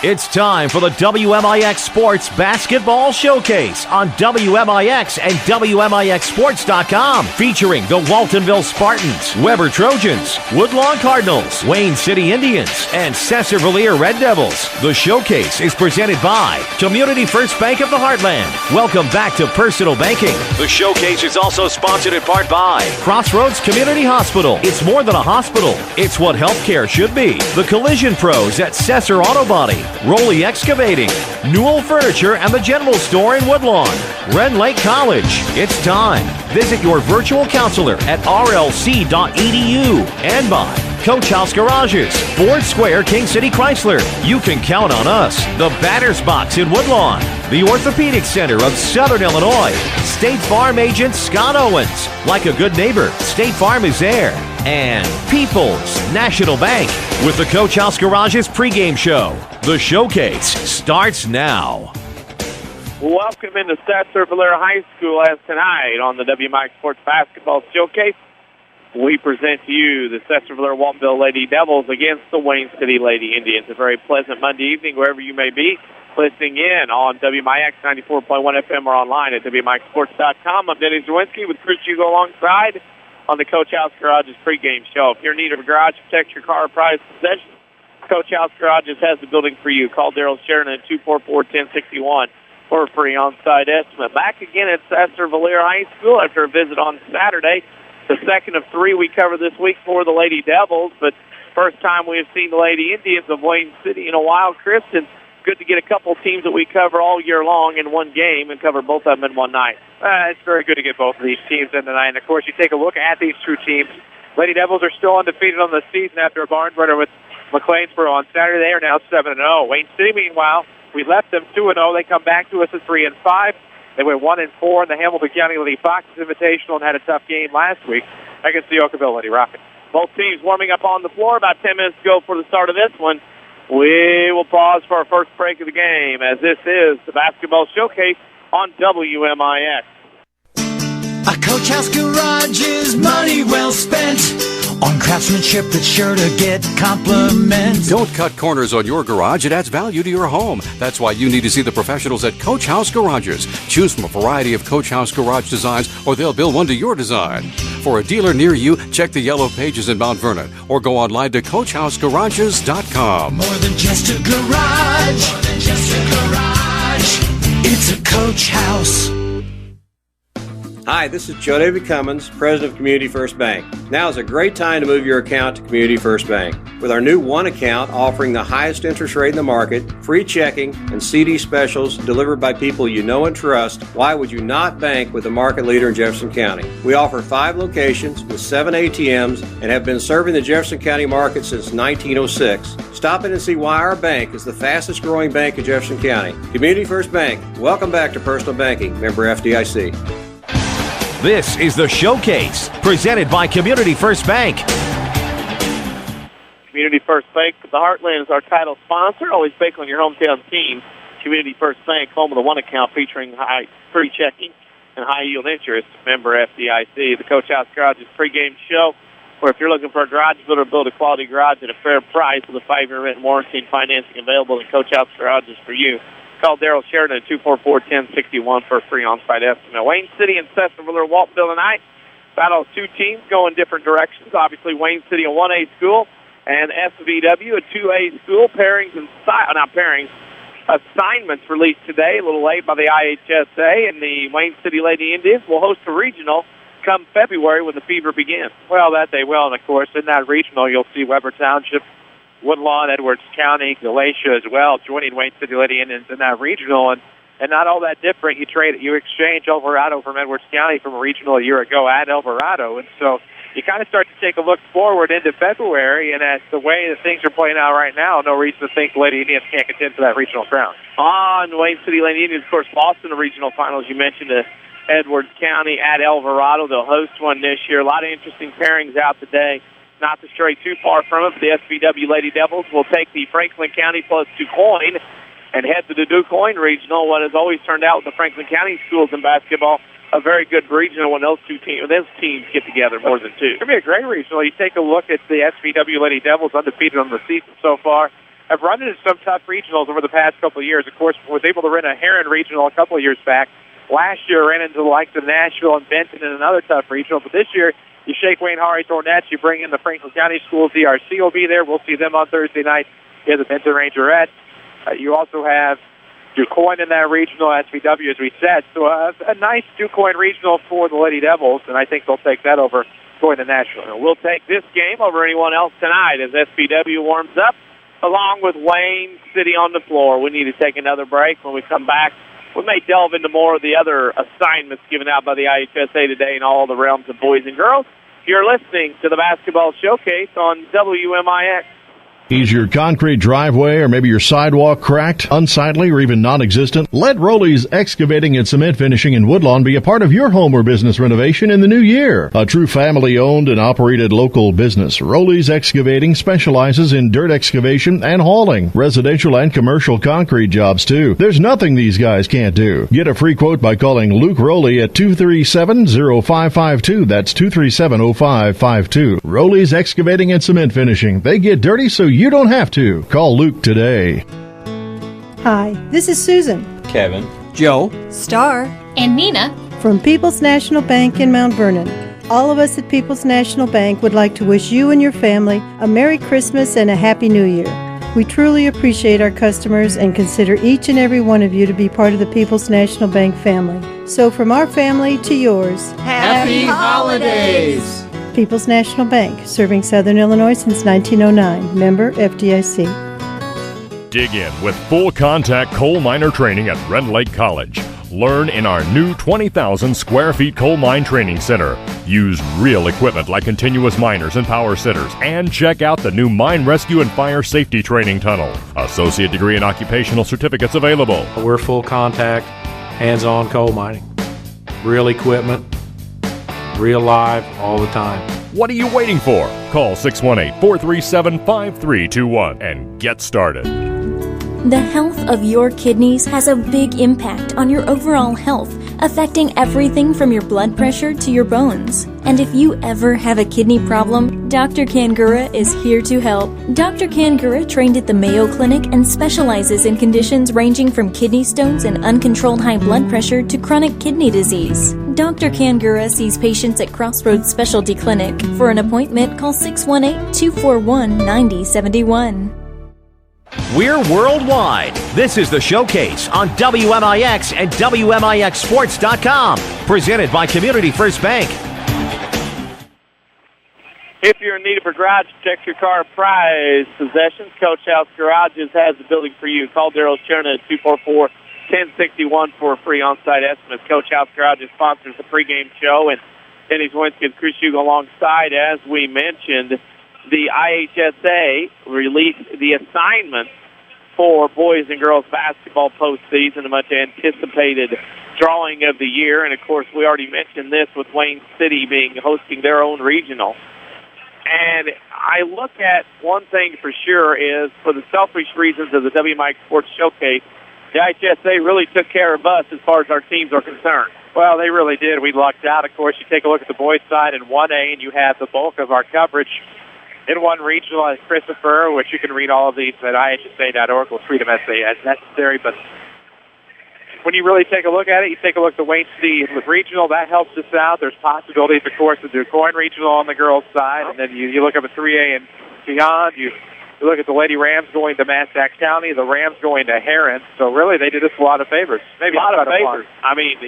It's time for the WMIX Sports Basketball Showcase on WMIX and WMIXSports.com, featuring the Waltonville Spartans, Weber Trojans, Woodlawn Cardinals, Wayne City Indians, and Sesser-Valier-Red Devils. The showcase is presented by Community First Bank of the Heartland. Welcome back to Personal Banking. The showcase is also sponsored in part by Crossroads Community Hospital. It's more than a hospital. It's what healthcare should be. The Collision Pros at Sesser Auto Body, Roley Excavating, Newell Furniture and the General Store in Woodlawn, Red Lake College. It's time. Visit your virtual counselor at rlc.edu, and by Coach House Garages, Ford Square, King City Chrysler. You can count on us. The Batter's Box in Woodlawn, the Orthopedic Center of Southern Illinois, State Farm agent Scott Owens. Like a good neighbor, State Farm is there. And People's National Bank with the Coach House Garages pregame show. The showcase starts now. Welcome into Sesser-Valier High School as tonight on the WMIX Sports Basketball Showcase. We present to you the Sesser-Valier-Waltonville Lady Devils against the Wayne City Lady Indians. A very pleasant Monday evening wherever you may be listening in on WMIX 94.1 FM or online at WMIXSports.com. I'm Denny Czerwinski with Chris Hugo alongside on the Coach House Garages pregame show. If you're in need of a garage to protect your car or prized possessions, Coach House Garages has the building for you. Call Daryl Sheridan at 244-1061 for a free on-site estimate. Back again at Sesser-Valier High School after a visit on Saturday. The second of three we cover this week for the Lady Devils, but first time we have seen the Lady Indians of Wayne City in a while, Chris, and good to get a couple of teams that we cover all year long in one game and cover both of them in one night. It's very good to get both of these teams in tonight. And, of course, you take a look at these two teams. Lady Devils are still undefeated on the season after a barn burner with McLeansboro on Saturday. They are now 7-0. Wayne City, meanwhile, we left them 2-0. They come back to us at 3-5. They went 1-4 in the Hamilton County Lady Foxes Invitational and had a tough game last week against the Oakville Lady Rockets. Both teams warming up on the floor. About 10 minutes to go for the start of this one. We will pause for our first break of the game as this is the Basketball Showcase on WMIX. A Coach House Garage is money well spent on craftsmanship that's sure to get compliments. Don't cut corners on your garage. It adds value to your home. That's why you need to see the professionals at Coach House Garages. Choose from a variety of Coach House Garage designs, or they'll build one to your design. For a dealer near you, check the yellow pages in Mount Vernon, or go online to CoachHouseGarages.com. More than just a garage. More than just a garage. It's a Coach House. Hi, this is Joe David Cummins, President of Community First Bank. Now is a great time to move your account to Community First Bank. With our new One Account offering the highest interest rate in the market, free checking, and CD specials delivered by people you know and trust, why would you not bank with the market leader in Jefferson County? We offer 5 locations with 7 ATMs and have been serving the Jefferson County market since 1906. Stop in and see why our bank is the fastest growing bank in Jefferson County. Community First Bank. Welcome back to Personal Banking. Member FDIC. This is the showcase presented by Community First Bank. Community First Bank of the Heartland is our title sponsor. Always bank on your hometown team. Community First Bank, home of the One Account featuring high free checking and high yield interest. Member FDIC. The Coach House Garage's pregame show, where if you're looking for a garage builder, build a quality garage at a fair price with a 5-year rent warranty and financing available, and Coach House Garage is for you. Call Daryl Sheridan at 244-1061 for a free on-site estimate. Wayne City and Sesser-Valier-Waltonville tonight. Battle of two teams going different directions. Obviously, Wayne City, a 1A school, and SVW, a 2A school. Assignments released today, a little late by the IHSA, and the Wayne City Lady Indians will host a regional come February when the fever begins. Well, that they will, and of course, in that regional, you'll see Weber Township, Woodlawn, Edwards County, Galatia as well, joining Wayne City Lady Indians in that regional, and not all that different. You exchange Alvarado from Edwards County from a regional a year ago at Alvarado, and so you kind of start to take a look forward into February, and at the way that things are playing out right now, no reason to think the Lady Indians can't contend for that regional crown. On Wayne City Lady Indians, of course, lost in the regional finals. You mentioned Edwards County at Alvarado. They'll host one this year. A lot of interesting pairings out today. Not to stray too far from it, but the SVW Lady Devils will take the Franklin County plus DuQuoin and head to the DuQuoin Regional, what has always turned out with the Franklin County schools in basketball, a very good regional when those teams get together more than two. It's going to be a great regional. You take a look at the SVW Lady Devils, undefeated on the season so far. have run into some tough regionals over the past couple of years. Of course, was able to run a Heron regional a couple of years back. Last year, ran into the likes of Nashville and Benton in another tough regional. But this year, you shake Wayne Horry-Thornettes, you bring in the Franklin County Schools. DRC will be there. We'll see them on Thursday night. You have the Benton Rangerettes. You also have DuQuoin in that regional, SVW, as we said. So a nice DuQuoin regional for the Lady Devils, and I think they'll take that over going to Nashville. And we'll take this game over anyone else tonight as SVW warms up, along with Wayne City on the floor. We need to take another break. When we come back, we may delve into more of the other assignments given out by the IHSA today in all the realms of boys and girls. You're listening to the Basketball Showcase on WMIX. Is your concrete driveway or maybe your sidewalk cracked, unsightly, or even non-existent? Let Rowley's Excavating and Cement Finishing in Woodlawn be a part of your home or business renovation in the new year. A true family-owned and operated local business, Rowley's Excavating specializes in dirt excavation and hauling, residential and commercial concrete jobs too. There's nothing these guys can't do. Get a free quote by calling Luke Rowley at 237-0552. That's 237-0552. Rowley's Excavating and Cement Finishing. They get dirty so you don't have to. Call Luke today. Hi, this is Susan, Kevin, Joe, Star, and Nina from People's National Bank in Mount Vernon. All of us at People's National Bank would like to wish you and your family a Merry Christmas and a Happy New Year. We truly appreciate our customers and consider each and every one of you to be part of the People's National Bank family. So from our family to yours, Happy Holidays! People's National Bank, serving Southern Illinois since 1909. Member FDIC. Dig in with full contact coal miner training at Red Lake College. Learn in our new 20,000 square feet coal mine training center. Use real equipment like continuous miners and power sitters, and check out the new mine rescue and fire safety training tunnel. Associate degree and occupational certificates available. We're full contact, hands-on coal mining. Real equipment, real live, all the time. What are you waiting for? Call 618-437-5321 and get started. The health of your kidneys has a big impact on your overall health, affecting everything from your blood pressure to your bones. And if you ever have a kidney problem, Dr. Kangura is here to help. Dr. Kangura trained at the Mayo Clinic and specializes in conditions ranging from kidney stones and uncontrolled high blood pressure to chronic kidney disease. Dr. Kangura sees patients at Crossroads Specialty Clinic. For an appointment, call 618-241-9071. We're worldwide. This is the Showcase on WMIX and WMIXsports.com. Presented by Community First Bank. If you're in need of a garage, check your car prize possessions. Coach House Garages has the building for you. Call Daryl Cherna at 244-1061 for a free on-site estimate. Coach House Garages sponsors the pregame show, and Denny Czerwinski and Chris Hugo alongside. As we mentioned, the IHSA released the assignments for boys and girls basketball postseason, a much anticipated drawing of the year. And, of course, we already mentioned this with Wayne City hosting their own regional. And I look at one thing for sure is, for the selfish reasons of the WMIX Sports Showcase, the IHSA really took care of us as far as our teams are concerned. Well, they really did. We lucked out. Of course, you take a look at the boys' side in 1A, and you have the bulk of our coverage in one regional as Christopher, which you can read all of these at IHSA.org. We'll treat them as necessary. But when you really take a look at it, you take a look at the Wayne City regional. That helps us out. There's possibilities, of course, of the DuQuoin regional on the girls' side. And then you look up at 3A and beyond. You look at the Lady Rams going to Massac County, the Rams going to Heron. So really, they did us a lot of favors. Maybe a lot of favors. I mean,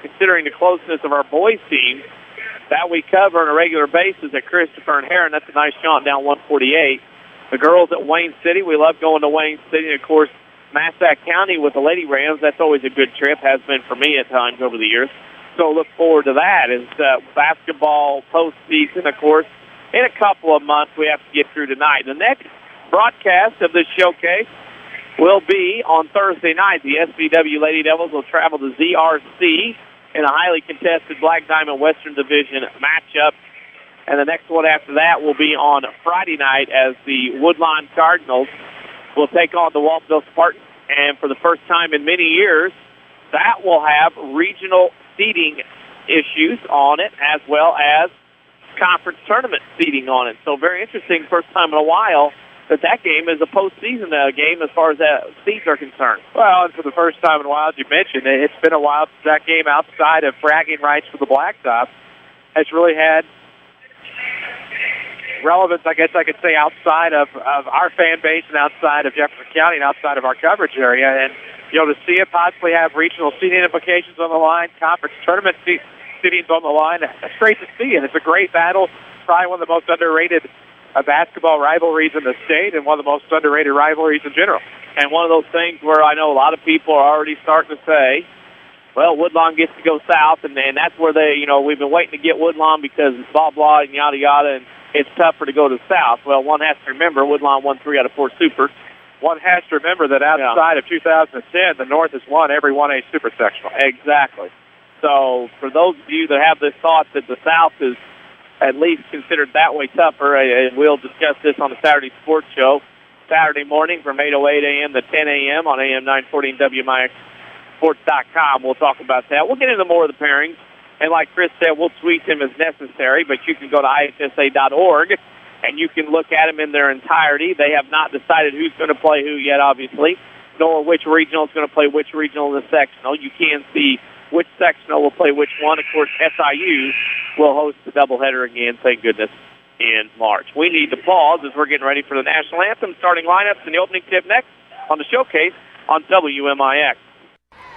considering the closeness of our boys' team that we cover on a regular basis at Christopher and Heron, that's a nice jaunt down 148. The girls at Wayne City, we love going to Wayne City. And, of course, Massac County with the Lady Rams, that's always a good trip, has been for me at times over the years. So look forward to that. It's basketball postseason, of course, in a couple of months we have to get through tonight. The next broadcast of this showcase will be on Thursday night. The SVW Lady Devils will travel to ZRC in a highly contested Black Diamond Western Division matchup. And the next one after that will be on Friday night as the Woodlawn Cardinals will take on the Waltonville Spartans. And for the first time in many years, that will have regional seeding issues on it as well as conference tournament seeding on it. So very interesting, first time in a while that game is a postseason game as far as seeds are concerned. Well, and for the first time in a while, as you mentioned, it's been a while since that game outside of bragging rights for the Blacktops has really had relevance, I guess I could say, outside of our fan base and outside of Jefferson County and outside of our coverage area. And, to see it possibly have regional seeding implications on the line, conference tournament seedings on the line, that's great to see. And it's a great battle, probably one of the most underrated basketball rivalries in the state and one of the most underrated rivalries in general. And one of those things where I know a lot of people are already starting to say, well, Woodlawn gets to go south, and that's where we've been waiting to get Woodlawn because it's blah, blah, and yada, yada, and it's tougher to go to south. Well, one has to remember Woodlawn won 3 out of 4 supers. One has to remember that outside of 2010, the North has won every 1A super sectional. Exactly. So for those of you that have this thought that the South is at least considered that way tougher, and we'll discuss this on the Saturday Sports Show, Saturday morning from 8:08 a.m. to 10 a.m. on AM 940 and WMIXSports.com. We'll talk about that. We'll get into more of the pairings. And like Chris said, we'll tweak them as necessary, but you can go to IHSA.org, and you can look at them in their entirety. They have not decided who's going to play who yet, obviously, nor which regional is going to play which regional in the sectional. You can see which sectional will play which one. Of course, SIU will host the doubleheader again, thank goodness, in March. We need to pause as we're getting ready for the national anthem. Starting lineups and the opening tip next on the showcase on WMIX.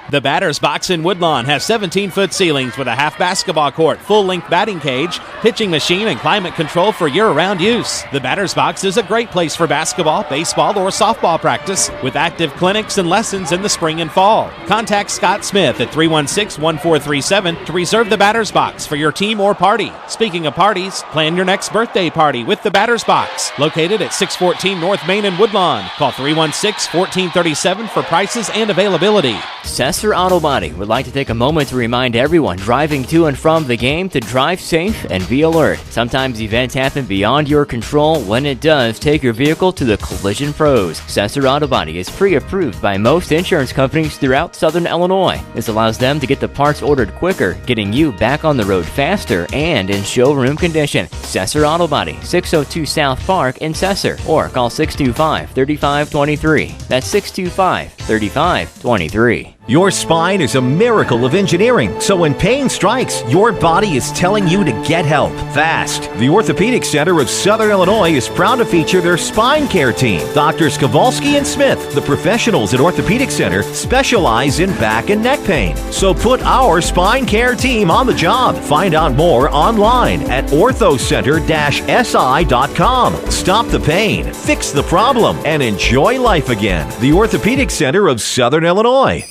The batter's box in Woodlawn has 17-foot ceilings with a half basketball court, full-length batting cage, pitching machine, and climate control for year-round use. The batter's box is a great place for basketball, baseball, or softball practice with active clinics and lessons in the spring and fall. Contact Scott Smith at 316-1437 to reserve the batter's box for your team or party. Speaking of parties, plan your next birthday party with the batter's box. Located at 614 North Main in Woodlawn. Call 316-1437 for prices and availability. Sesser Auto Body would like to take a moment to remind everyone driving to and from the game to drive safe and be alert. Sometimes events happen beyond your control. When it does, take your vehicle to the Collision Pros. Sesser Auto Body is pre-approved by most insurance companies throughout Southern Illinois. This allows them to get the parts ordered quicker, getting you back on the road faster and in showroom condition. Sesser Auto Body, 602 South Park in Sesser, or call 625-3523. That's 625-3523. Your spine is a miracle of engineering, so when pain strikes, your body is telling you to get help fast. The Orthopedic Center of Southern Illinois is proud to feature their spine care team. Doctors Kowalski and Smith, the professionals at Orthopedic Center, specialize in back and neck pain. So put our spine care team on the job. Find out more online at orthocenter-si.com. Stop the pain, fix the problem, and enjoy life again. The Orthopedic Center of Southern Illinois.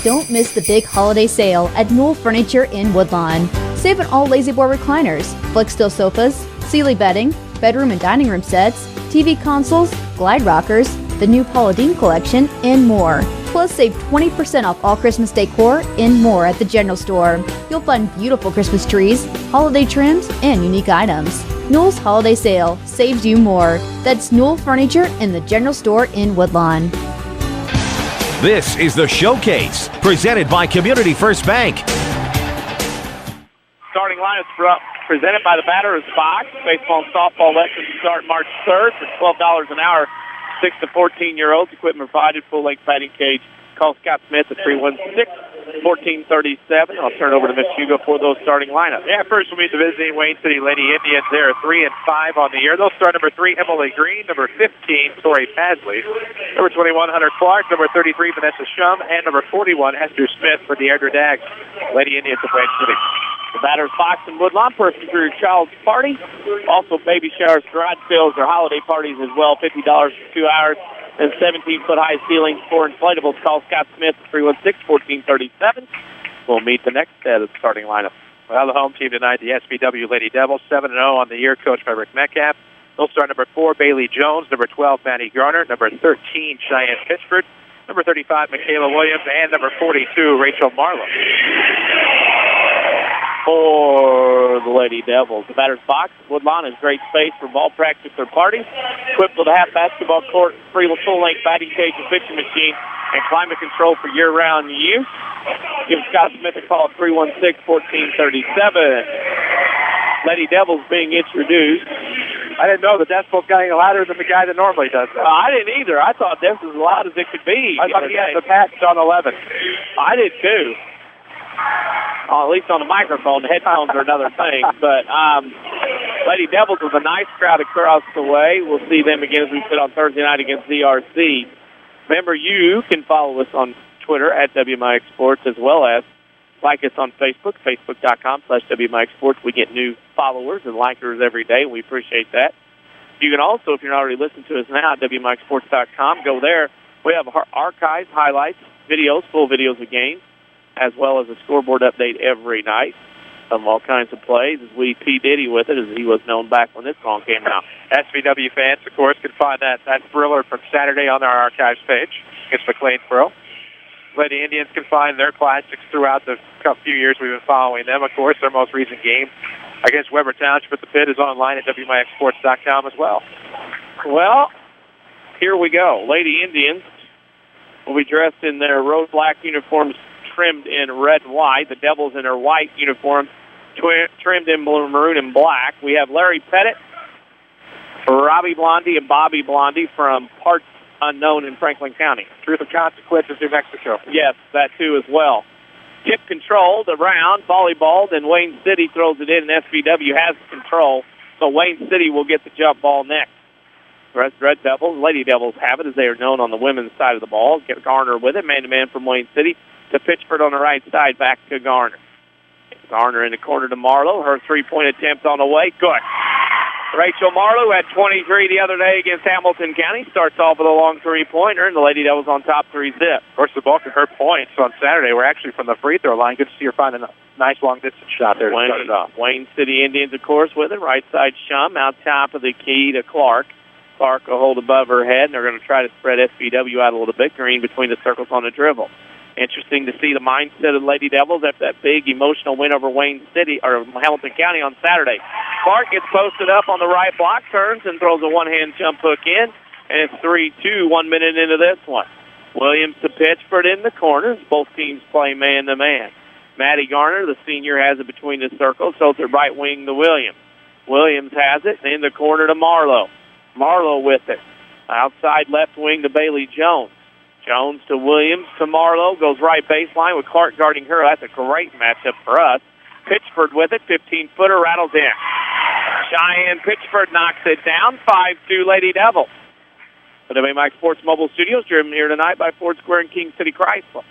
Don't miss the big holiday sale at Newell Furniture in Woodlawn. Save on all lazy boy recliners, Flexsteel sofas, Sealy bedding, bedroom and dining room sets, TV consoles, glide rockers, the new Paula Deen collection, and more. Plus, save 20% off all Christmas decor and more at the general store. You'll find beautiful Christmas trees, holiday trims, and unique items. Newell's holiday sale saves you more. That's Newell Furniture in the general store in Woodlawn. This is the Showcase, presented by Community First Bank. Starting lineups presented by the Batter's Box. Baseball and softball lessons start March 3rd for $12 an hour. 6 to 14-year-olds. Equipment provided, full-length batting cage. Call Scott Smith at 316-1437. I'll turn over to Miss Hugo for those starting lineups. Yeah, first we'll meet the visiting Wayne City Lady Indians. They are 3-5 on the year. They'll start number 3, Emily Green, number 15, Tori Pasley, number 21, Hunter Clark, number 33, Vanessa Shum, and number 41, Esther Smith for the Airdrie Dags. Lady Indians of Wayne City. The Batter's Box in Woodlawn, perfect for your child's party. Also, baby showers, garage sales, or holiday parties as well. $50 for 2 hours and 17-foot high ceilings for inflatables. Call Scott Smith at 316-1437. We'll meet the next set of the starting lineup. Well, the home team tonight, the SBW Lady Devils, 7-0 on the year, coached by Rick Metcalf. They'll start number 4, Bailey Jones, number 12, Maddie Garner, number 13, Cheyenne Pitchford, number 35, Michaela Williams, and number 42, Rachel Marlowe. For the Lady Devils, the Batter's Box, Woodlawn is great space for ball practice or parties. Equipped with a half basketball court, free full-length batting cage and pitching machine, and climate control for year-round use. Give Scott Smith a call at 316-1437. Lady Devils being introduced. I didn't know the decibels got any louder than the guy that normally does that. I didn't either. I thought this was as loud as it could be. I thought he had the patch on 11. I did too. At least on the microphone. The headphones are another thing. But Lady Devils with a nice crowd across the way. We'll see them again as we sit on Thursday night against ZRC. Remember, you can follow us on Twitter at WMIX Sports, as well as like us on Facebook, facebook.com/WMIX Sports. We get new followers and likers every day. We appreciate that. You can also, if you're not already listening to us now, at WMIXSports.com, go there. We have archives, highlights, videos, full videos of games, as well as a scoreboard update every night of all kinds of plays, as we P. Diddy with it, as he was known back when this song came out. SVW fans, of course, can find that thriller from Saturday on our archives page against McLeansboro. Lady Indians can find their classics throughout the few years we've been following them. Of course, their most recent game against Weber Township at the Pit is online at WMIXSports.com as well. Well, here we go. Lady Indians will be dressed in their rose black uniforms trimmed in red and white. The Devils in their white uniforms trimmed in blue, maroon, and black. We have Larry Pettit, Robbie Blondie, and Bobby Blondie from Parts Unknown in Franklin County. Truth of Consequences, New Mexico. Yes, that too as well. Tip controlled around, volleyball, then Wayne City throws it in, and SVW has control, so Wayne City will get the jump ball next. Red Devils, Lady Devils have it, as they are known on the women's side of the ball. Get Garner with it, man-to-man from Wayne City to Pitchford on the right side, back to Garner. Garner in the corner to Marlowe. Her three-point attempt on the way. Good. Rachel Marlowe had 23 the other day against Hamilton County. Starts off with a long three-pointer, and the Lady Devils on top 3-zip. Of course, the bulk of her points on Saturday were actually from the free throw line. Good to see her find a nice long-distance shot there to start it off. Wayne City Indians, of course, with it. Right side Shum out top of the key to Clark. Clark will hold above her head, and they're going to try to spread SVW out a little bit. Green between the circles on the dribble. Interesting to see the mindset of the Lady Devils after that big emotional win over Wayne City or Hamilton County on Saturday. Clark gets posted up on the right block, turns and throws a one-hand jump hook in, and it's 3-2, 1 minute into this one. Williams to Pitchford in the corners. Both teams play man-to-man. Maddie Garner, the senior, has it between the circles, so to right wing to Williams. Williams has it in the corner to Marlowe. Marlowe with it. Outside left wing to Bailey Jones. Jones to Williams to Marlowe. Goes right baseline with Clark guarding her. That's a great matchup for us. Pitchford with it. 15-footer rattles in. Cheyenne Pitchford knocks it down. 5-2 Lady Devils. The WMIX Sports Mobile Studios driven here tonight by Ford Square and King City Chrysler.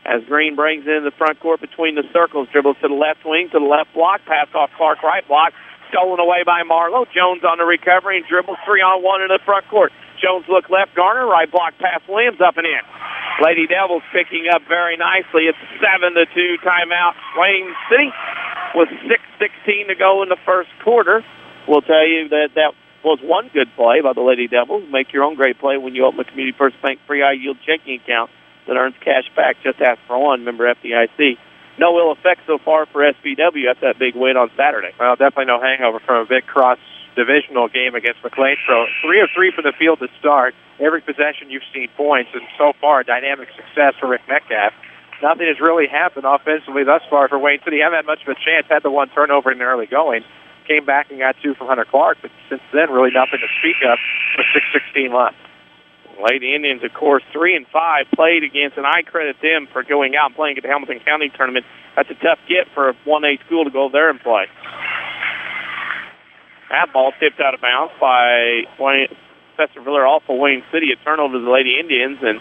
As Green brings it in the front court between the circles. Dribbles to the left wing, to the left block. Pass off Clark right block. Stolen away by Marlowe. Jones on the recovery and dribbles 3-on-1 in the front court. Jones look left, Garner, right block pass Williams, up and in. Lady Devils picking up very nicely. It's 7-2 timeout. Wayne City with 6:16 to go in the first quarter. We'll tell you that was one good play by the Lady Devils. Make your own great play when you open a Community First Bank free high-yield checking account that earns cash back. Just ask for one. Member FDIC. No ill effects so far for SVW after that big win on Saturday. Well, definitely no hangover from a big cross-divisional game against McLeansboro. 3 of 3 from the field to start. Every possession you've seen points, and so far dynamic success for Rick Metcalf. Nothing has really happened offensively thus far for Wayne City. Haven't had much of a chance. Had the one turnover in the early going. Came back and got 2 from Hunter Clark, but since then really nothing to speak of with 6:16 left. Lady Indians, of course, 3-5 played against, and I credit them for going out and playing at the Hamilton County tournament. That's a tough get for a 1A school to go there and play. That ball tipped out of bounds by Sesser-Valier off of Wayne City. A turnover to the Lady Indians, and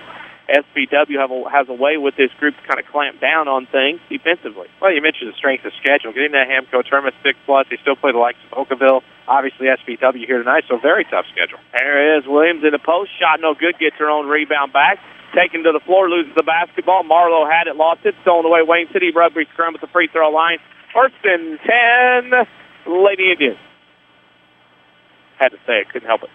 SVW has a way with this group to kind of clamp down on things defensively. Well, you mentioned the strength of schedule. Getting that Hamco tournament 6+, they still play the likes of Oakville. Obviously, SVW here tonight, so very tough schedule. There is Williams in the post. Shot no good. Gets her own rebound back. Taken to the floor. Loses the basketball. Marlowe had it. Lost it. Stolen away. Wayne City rugby scrum at the free throw line. First and 10. Lady Indians. Had to say it. Couldn't help it.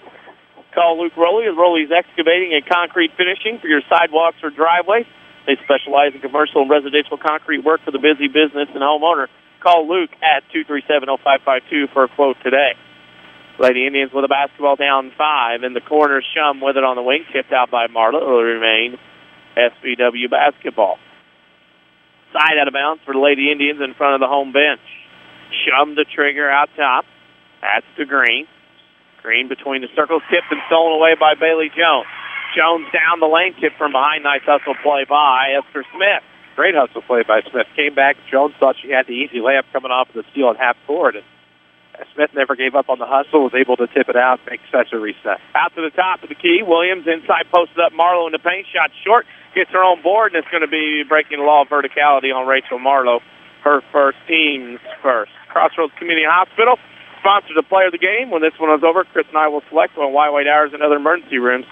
Call Luke Rowley. Rowley's Excavating and Concrete Finishing for your sidewalks or driveways. They specialize in commercial and residential concrete work for the busy business and homeowner. Call Luke at 237-0552 for a quote today. Lady Indians with a basketball down 5. In the corner, Shum with it on the wing. Tipped out by Marlowe. It will remain SVW basketball. Side out of bounds for the Lady Indians in front of the home bench. Shum the trigger out top. That's to Green. Green between the circles, tipped and stolen away by Bailey Jones. Jones down the lane, tipped from behind. Nice hustle play by Esther Smith. Great hustle play by Smith. Came back. Jones thought she had the easy layup coming off of the steal at half court. And Smith never gave up on the hustle, was able to tip it out, make Sesser reset. Out to the top of the key. Williams inside posted up. Marlowe in the paint. Shot short. Gets her own board, and it's going to be breaking the law of verticality on Rachel Marlowe. Her first, team's first. Crossroads Community Hospital sponsors the player of the game. When this one is over, Chris and I will select on wide hours and other emergency rooms.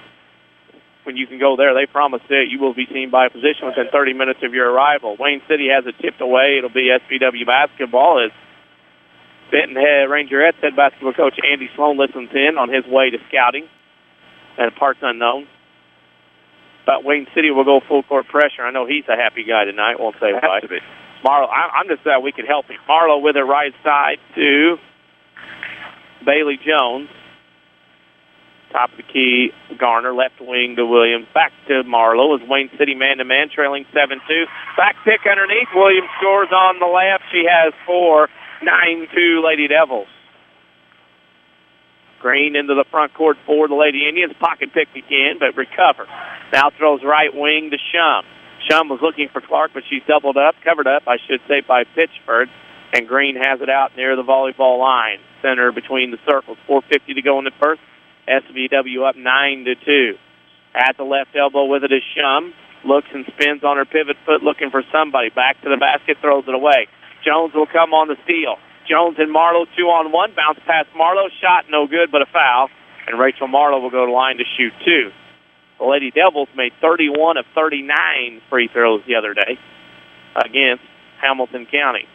When you can go there, they promise that you will be seen by a physician within 30 minutes of your arrival. Wayne City has it tipped away. It'll be SVW basketball as Benton Rangerettes head basketball coach Andy Sloan listens in on his way to scouting and parts unknown. But Wayne City will go full court pressure. I know he's a happy guy tonight. Won't say why. Marlowe, I'm just glad we could help him. Marlowe with her right side to Bailey Jones. Top of the key, Garner, left wing to Williams. Back to Marlowe as Wayne City man-to-man, trailing 7-2. Back pick underneath. Williams scores on the layup. She has 4, 9-2 Lady Devils. Green into the front court for the Lady Indians. Pocket pick again, but recover. Now throws right wing to Shum. Shum was looking for Clark, but she's covered up, I should say, by Pitchford. And Green has it out near the volleyball line. Center between the circles. 4:50 to go in the first. SVW up 9-2. At the left elbow with it is Shum. Looks and spins on her pivot foot looking for somebody. Back to the basket, throws it away. Jones will come on the steal. Jones and Marlowe 2-on-1. Bounce past Marlowe. Shot no good, but a foul. And Rachel Marlowe will go to line to shoot 2. The Lady Devils made 31 of 39 free throws the other day against Hamilton County.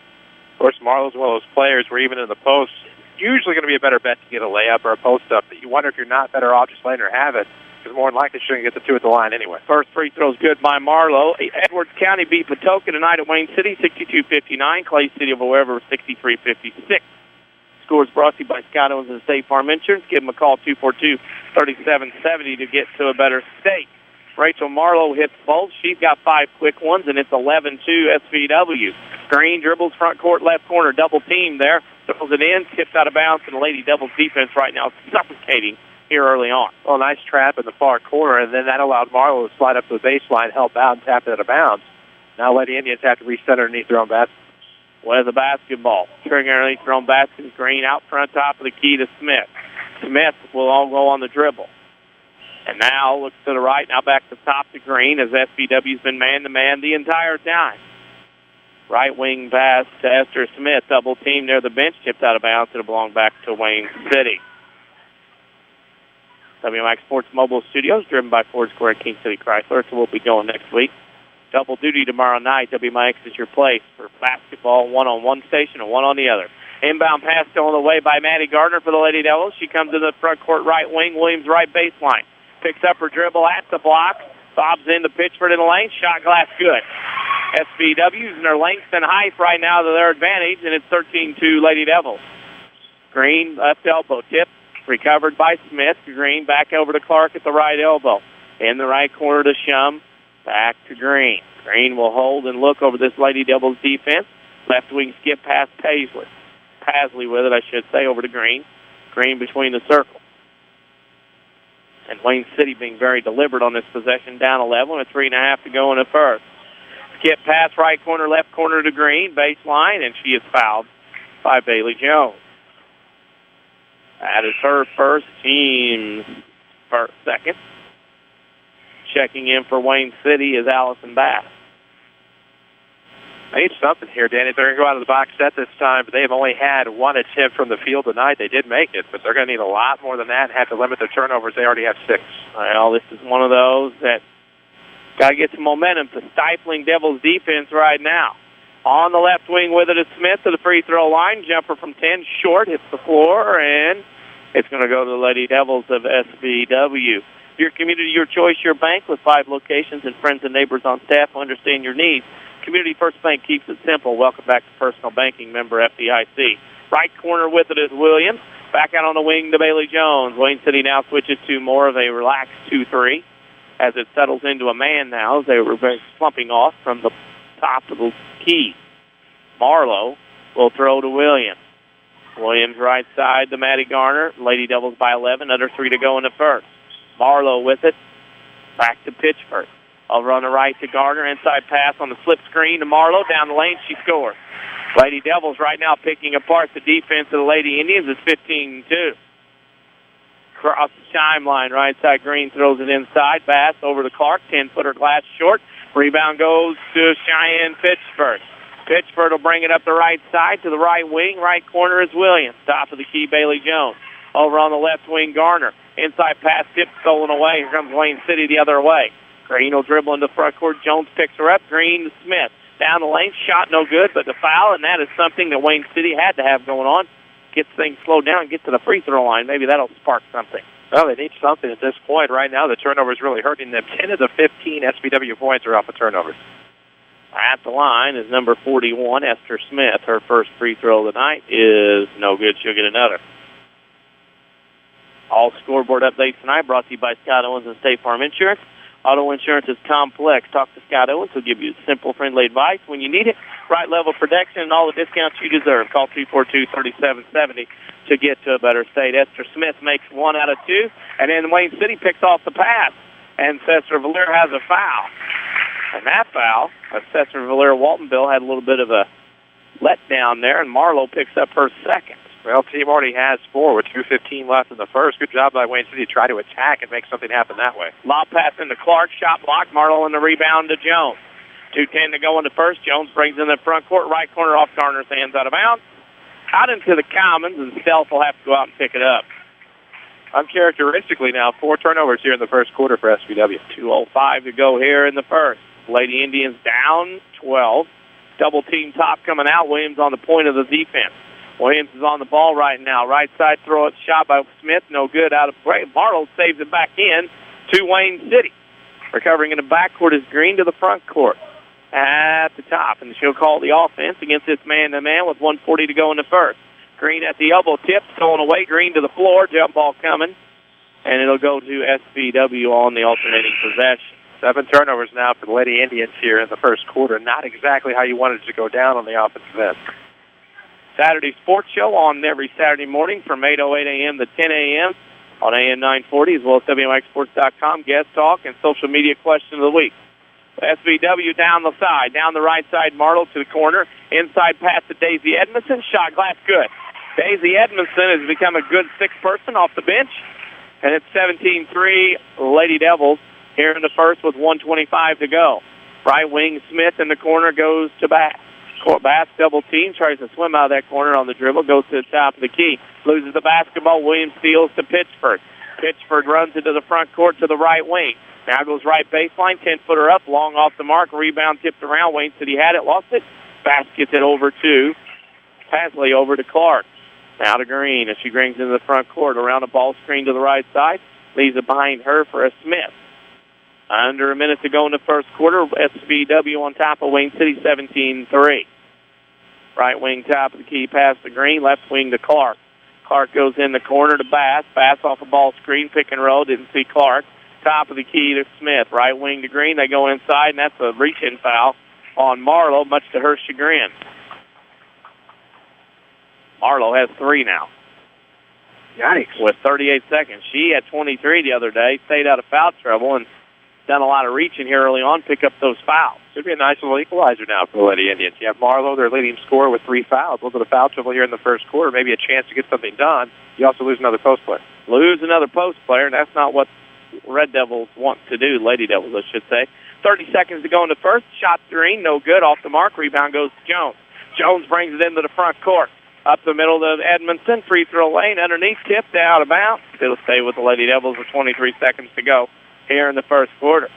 Of course, Marlowe's one of those players where even in the post, usually going to be a better bet to get a layup or a post-up. But you wonder if you're not better off just letting her have it, because more than likely she's going to get the 2 at the line anyway. First free throw's good by Marlowe. Edwards County beat Patoka tonight at Wayne City, 62-59. Clay City of Wherever, 63-56. Scores brought to you by Scott Owens and State Farm Insurance. Give them a call, 242-3770, to get to a better state. Rachel Marlowe hits both. She's got 5 quick ones, and it's 11-2 SVW. Green dribbles front court, left corner, double team there. Throws it in, tips out of bounds, and the Lady Devils defense right now is suffocating here early on. Well, nice trap in the far corner, and then that allowed Marlowe to slide up to the baseline, help out, and tap it out of bounds. Now Lady Indians have to reset underneath their own basket. With the basketball. Trigger underneath their own basket. Green out front, top of the key to Smith. Smith will all go on the dribble. And now looks to the right, now back to top to Green as SVW's been man-to-man the entire time. Right wing pass to Esther Smith. Double team near the bench. Tipped out of bounds. It'll belong back to Wayne City. WMIX Sports Mobile Studios, driven by Ford Square King City Chrysler. So we'll be going next week. Double duty tomorrow night. WMIX is your place for basketball, one on one station and one on the other. Inbound pass stolen away by Maddie Gardner for the Lady Devils. She comes in the front court right wing. Williams right baseline. Picks up her dribble at the block. Bobs into Pitchford in the lane. Shot glass good. SVW using their length and height right now to their advantage, and it's 13-2 Lady Devils. Green, left elbow tip, recovered by Smith. Green back over to Clark at the right elbow. In the right corner to Shum. Back to Green. Green will hold and look over this Lady Devils defense. Left wing skip past Paisley. Pasley with it, I should say, over to Green. Green between the circles. And Wayne City being very deliberate on this possession, down 11 with 3.5 to go in the first. Skip pass right corner, left corner to Green, baseline, and she is fouled by Bailey Jones. That is her first, team's first, second. Checking in for Wayne City is Allison Bass. They need something here, Danny. They're going to go out of the box set this time, but they've only had one attempt from the field tonight. They did make it, but they're going to need a lot more than that and have to limit their turnovers. They already have 6. Well, this is one of those that got to get some momentum to stifling Devils defense right now. On the left wing with it is Smith to the free throw line. Jumper from 10, short, hits the floor, and it's going to go to the Lady Devils of SVW. Your community, your choice, your bank with 5 locations and friends and neighbors on staff who understand your needs. Community First Bank keeps it simple. Welcome back to Personal Banking, member FDIC. Right corner with it is Williams. Back out on the wing to Bailey Jones. Wayne City now switches to more of a relaxed 2-3 as it settles into a man now as they were slumping off from the top of the key. Marlowe will throw to Williams. Williams right side to Maddie Garner. Lady Devils by 11. Under 3 to go in the first. Marlowe with it. Back to Pitchford. Over on the right to Garner. Inside pass on the slip screen to Marlowe. Down the lane, she scores. Lady Devils right now picking apart the defense of the Lady Indians. It's 15-2. Cross the timeline, right side. Green throws it inside. Bass over to Clark. 10-footer glass short. Rebound goes to Cheyenne Pitchford. Pitchford will bring it up the right side to the right wing. Right corner is Williams. Top of the key, Bailey Jones. Over on the left wing, Garner. Inside pass, tip stolen away. Here comes Wayne City the other way. Green will dribble into front court. Jones picks her up. Green to Smith. Down the lane, shot no good, but the foul, and that is something that Wayne City had to have going on. Gets things slowed down, get to the free throw line. Maybe that'll spark something. Well, they need something at this point. Right now, the turnover is really hurting them. 10 of the 15 SBW points are off of turnovers. At the line is number 41, Esther Smith. Her first free throw of the night is no good. She'll get another. All scoreboard updates tonight brought to you by Scott Owens and State Farm Insurance. Auto insurance is complex. Talk to Scott Owens. He'll give you simple, friendly advice when you need it. Right level protection and all the discounts you deserve. Call 342-3770 to get to a better state. Esther Smith makes 1 out of 2, and then Wayne City picks off the pass, and Sesser-Valier has a foul. And that foul, Sesser-Valier-Waltonville had a little bit of a letdown there, and Marlowe picks up her second. Well, team already has 4 with 2:15 left in the first. Good job by Wayne City to try to attack and make something happen that way. Lob pass into Clark, shot blocked. Marlowe in the rebound to Jones. 2:10 to go in the first. Jones brings in the front court, right corner off Garner's hands out of bounds. Out into the Commons, and Stealth will have to go out and pick it up. Uncharacteristically now, 4 turnovers here in the first quarter for SBW. 2:05 to go here in the first. Lady Indians down 12. Double team top coming out. Williams on the point of the defense. Williams is on the ball right now. Right side throw it, shot by Smith. No good out of play. Marlowe saves it back in to Wayne City. Recovering in the backcourt is Green to the front court at the top. And she'll call the offense against this man-to-man with 1:40 to go in the first. Green at the elbow tip, stolen away. Green to the floor. Jump ball coming. And it'll go to SBW on the alternating possession. 7 turnovers now for the Lady Indians here in the first quarter. Not exactly how you wanted it to go down on the offensive end. Saturday Sports Show on every Saturday morning from 8:08 a.m. to 10 a.m. on AM 940, as well as WMIXSports.com, guest talk, and social media question of the week. SBW down the side, down the right side, Marlowe to the corner. Inside pass to Daisy Edmondson. Shot glass good. Daisy Edmondson has become a good 6th person off the bench. And it's 17-3 Lady Devils here in the first with 1:25 to go. Right wing Smith in the corner goes to Bass. Bass double team, tries to swim out of that corner on the dribble, goes to the top of the key. Loses the basketball. Williams steals to Pitchford. Pitchford runs into the front court to the right wing. Now goes right baseline, 10-footer up, long off the mark. Rebound tipped around. Wayne City had it, lost it. Bass gets it over to Pasley, over to Clark. Now to Green as she brings into the front court. Around the ball screen to the right side. Leaves it behind her for a Smith. Under a minute to go in the first quarter. SBW on top of Wayne City, 17-3. Right wing top of the key pass to Green. Left wing to Clark. Clark goes in the corner to Bass. Bass off a ball screen, pick and roll. Didn't see Clark. Top of the key to Smith. Right wing to Green. They go inside, and that's a reach-in foul on Marlowe, much to her chagrin. Marlowe has 3 now. Yikes. With 38 seconds. She had 23 the other day, stayed out of foul trouble, and done a lot of reaching here early on, pick up those fouls. Should be a nice little equalizer now for the Lady Indians. You have Marlowe, their leading scorer, with 3 fouls. A little bit of foul trouble here in the first quarter, maybe a chance to get something done. You also lose another post player. Lose another post player, and that's not what Red Devils want to do, Lady Devils, I should say. 30 seconds to go in the first. Shot Green, no good, off the mark. Rebound goes to Jones. Jones brings it into the front court. Up the middle to Edmondson, free throw lane, underneath, tipped out of bounds. It'll stay with the Lady Devils with 23 seconds to go here in the first quarter.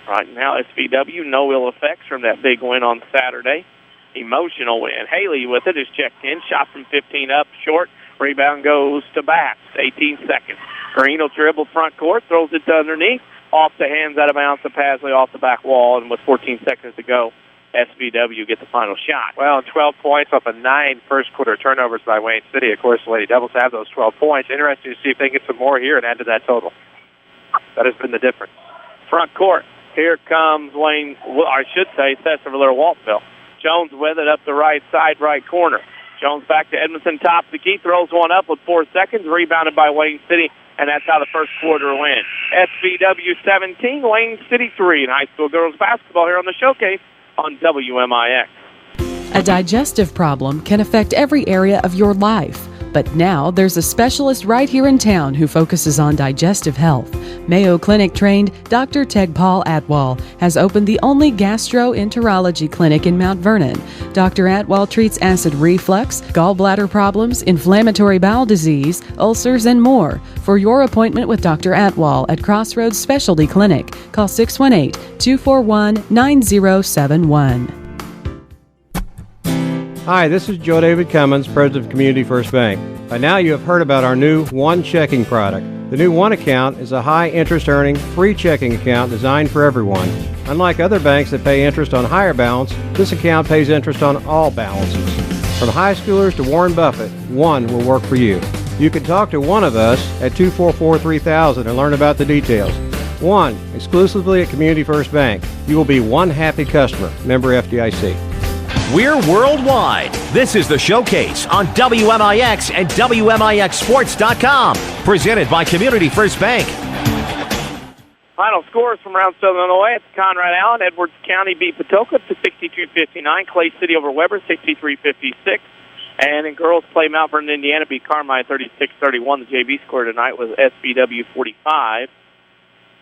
Right now, SVW, no ill effects from that big win on Saturday. Emotional win. Haley with it is checked in. Shot from 15 up, short. Rebound goes to Bass. 18 seconds. Green will dribble front court, throws it to underneath. Off the hands, out of bounds to Pasley off the back wall, and with 14 seconds to go, SVW get the final shot. Well, 12 points off of 9 first-quarter turnovers by Wayne City. Of course, the Lady Devils have those 12 points. Interesting to see if they can get some more here and add to that total. That has been the difference. Front court. Here comes Sesser-Valier-Waltonville. Jones with it up the right side, right corner. Jones back to Edmondson, top of the key, throws one up with 4 seconds, rebounded by Wayne City, and that's how the first quarter went. SVW 17, Wayne City 3 in high school girls basketball here on the showcase on WMIX. A digestive problem can affect every area of your life. But now there's a specialist right here in town who focuses on digestive health. Mayo Clinic trained Dr. Tegpaul Atwal has opened the only gastroenterology clinic in Mount Vernon. Dr. Atwal treats acid reflux, gallbladder problems, inflammatory bowel disease, ulcers, and more. For your appointment with Dr. Atwal at Crossroads Specialty Clinic, call 618-241-9071. Hi, this is Joe David Cummins, President of Community First Bank. By now you have heard about our new One Checking product. The new One Account is a high interest earning, free checking account designed for everyone. Unlike other banks that pay interest on higher balance, this account pays interest on all balances. From high schoolers to Warren Buffett, One will work for you. You can talk to one of us at 244-3000 and learn about the details. One, exclusively at Community First Bank. You will be one happy customer. Member FDIC. We're worldwide. This is the Showcase on WMIX and WMIXsports.com. Presented by Community First Bank. Final scores from round 7 on the way. It's Conrad Allen. Edwards County beat Patoka to 62-59. Clay City over Weber 63-56. And in girls play, Mount Vernon, Indiana beat Carmine 36-31. The JV score tonight was SVW 45.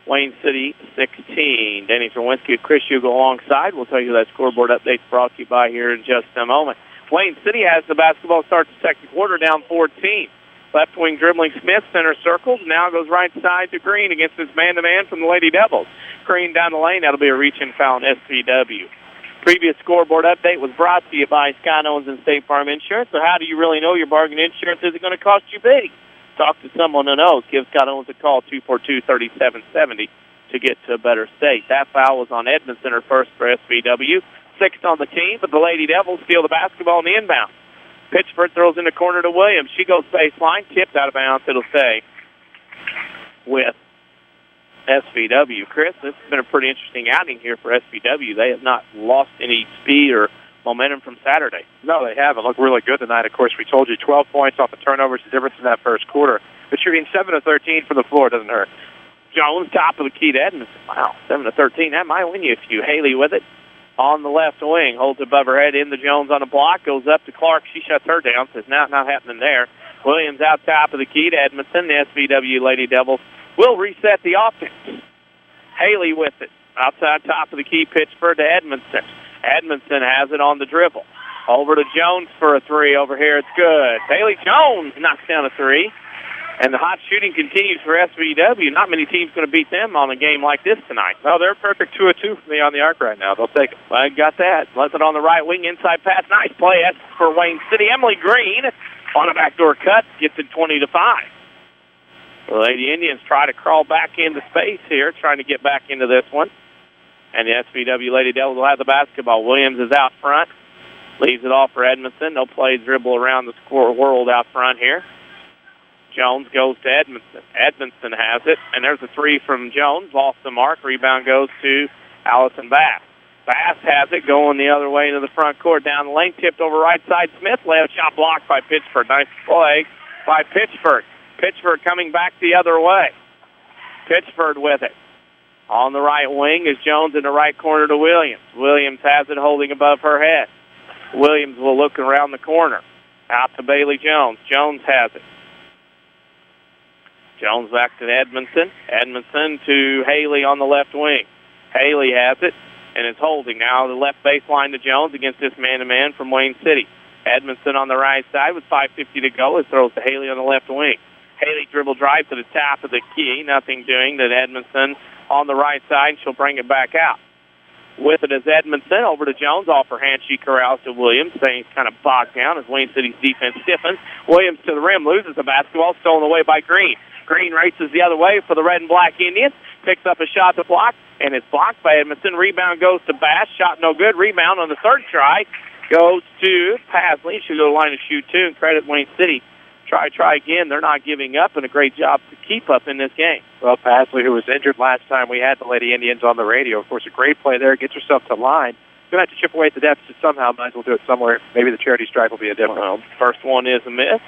Wayne City 16. Danny Czerwinski with Chris Hugo alongside. We'll tell you that scoreboard update's brought to you by here in just a moment. Wayne City has the basketball start the second quarter down 14. Left wing dribbling Smith, center circle. Now goes right side to Green against his man-to-man from the Lady Devils. Green down the lane. That'll be a reach-in foul on SVW. Previous scoreboard update was brought to you by Scott Owens and State Farm Insurance. So how do you really know your bargain insurance isn't going to cost you big? Talk to someone who knows. Give Scott Owens a call, 242-3770, to get to a better state. That foul was on Edmondson, her first for SVW. Sixth on the team, but the Lady Devils steal the basketball in the inbound. Pitchford throws in the corner to Williams. She goes baseline, tipped out of bounds. It'll stay with SVW. Chris, this has been a pretty interesting outing here for SVW. They have not lost any speed or momentum from Saturday. No, they haven't. Looked really good tonight. Of course, we told you 12 points off the turnovers, the difference in that first quarter. But shooting 7 of 13 from the floor doesn't hurt. Jones, top of the key to Edmondson. Wow, 7 of 13. That might win you a few. Haley with it on the left wing. Holds it above her head into Jones on the block. Goes up to Clark. She shuts her down. Says, not happening there. Williams out top of the key to Edmondson. The SVW Lady Devils will reset the offense. Haley with it. Outside top of the key, Pittsburgh to Edmondson. Edmondson has it on the dribble. Over to Jones for a three over here. It's good. Haley Jones knocks down a three. And the hot shooting continues for SVW. Not many teams going to beat them on a game like this tonight. No, they're perfect 2 of 2 for me on the arc right now. They'll take it. I got that. Left it on the right wing, inside pass. Nice play for Wayne City. Emily Green on a backdoor cut gets it 20-5. The Lady Indians try to crawl back into space here, trying to get back into this one. And the SVW Lady Devils will have the basketball. Williams is out front. Leaves it off for Edmondson. No play, dribble around the score world out front here. Jones goes to Edmondson. Edmondson has it, and there's a three from Jones. Off the mark. Rebound goes to Allison Bass. Bass has it going the other way into the front court. Down the lane, tipped over right side. Smith, layup shot blocked by Pittsford. Nice play by Pittsford. Pittsford coming back the other way. Pittsford with it. On the right wing is Jones in the right corner to Williams. Williams has it holding above her head. Williams will look around the corner. Out to Bailey Jones. Jones has it. Jones back to Edmondson. Edmondson to Haley on the left wing. Haley has it and is holding. Now the left baseline to Jones against this man-to-man from Wayne City. Edmondson on the right side with 5:50 to go. It throws to Haley on the left wing. Haley dribble drive to the top of the key. Nothing doing to Edmondson on the right side. She'll bring it back out. With it is Edmondson over to Jones. Off her hand, she corrals to Williams. Things kind of bogged down as Wayne City's defense stiffens. Williams to the rim, loses the basketball, stolen away by Green. Green races the other way for the red and black Indians. Picks up a shot to block, and it's blocked by Edmondson. Rebound goes to Bass. Shot no good. Rebound on the third try goes to Pasley. She'll go to the line to shoot two, and credit Wayne City. Try again. They're not giving up, and a great job to keep up in this game. Well, Pasley, who was injured last time we had the Lady Indians on the radio, of course, a great play there. Gets herself to line. going to have to chip away at the deficit somehow. Might as well do it somewhere. Maybe the charity stripe will be a different. Well, first one is a miss.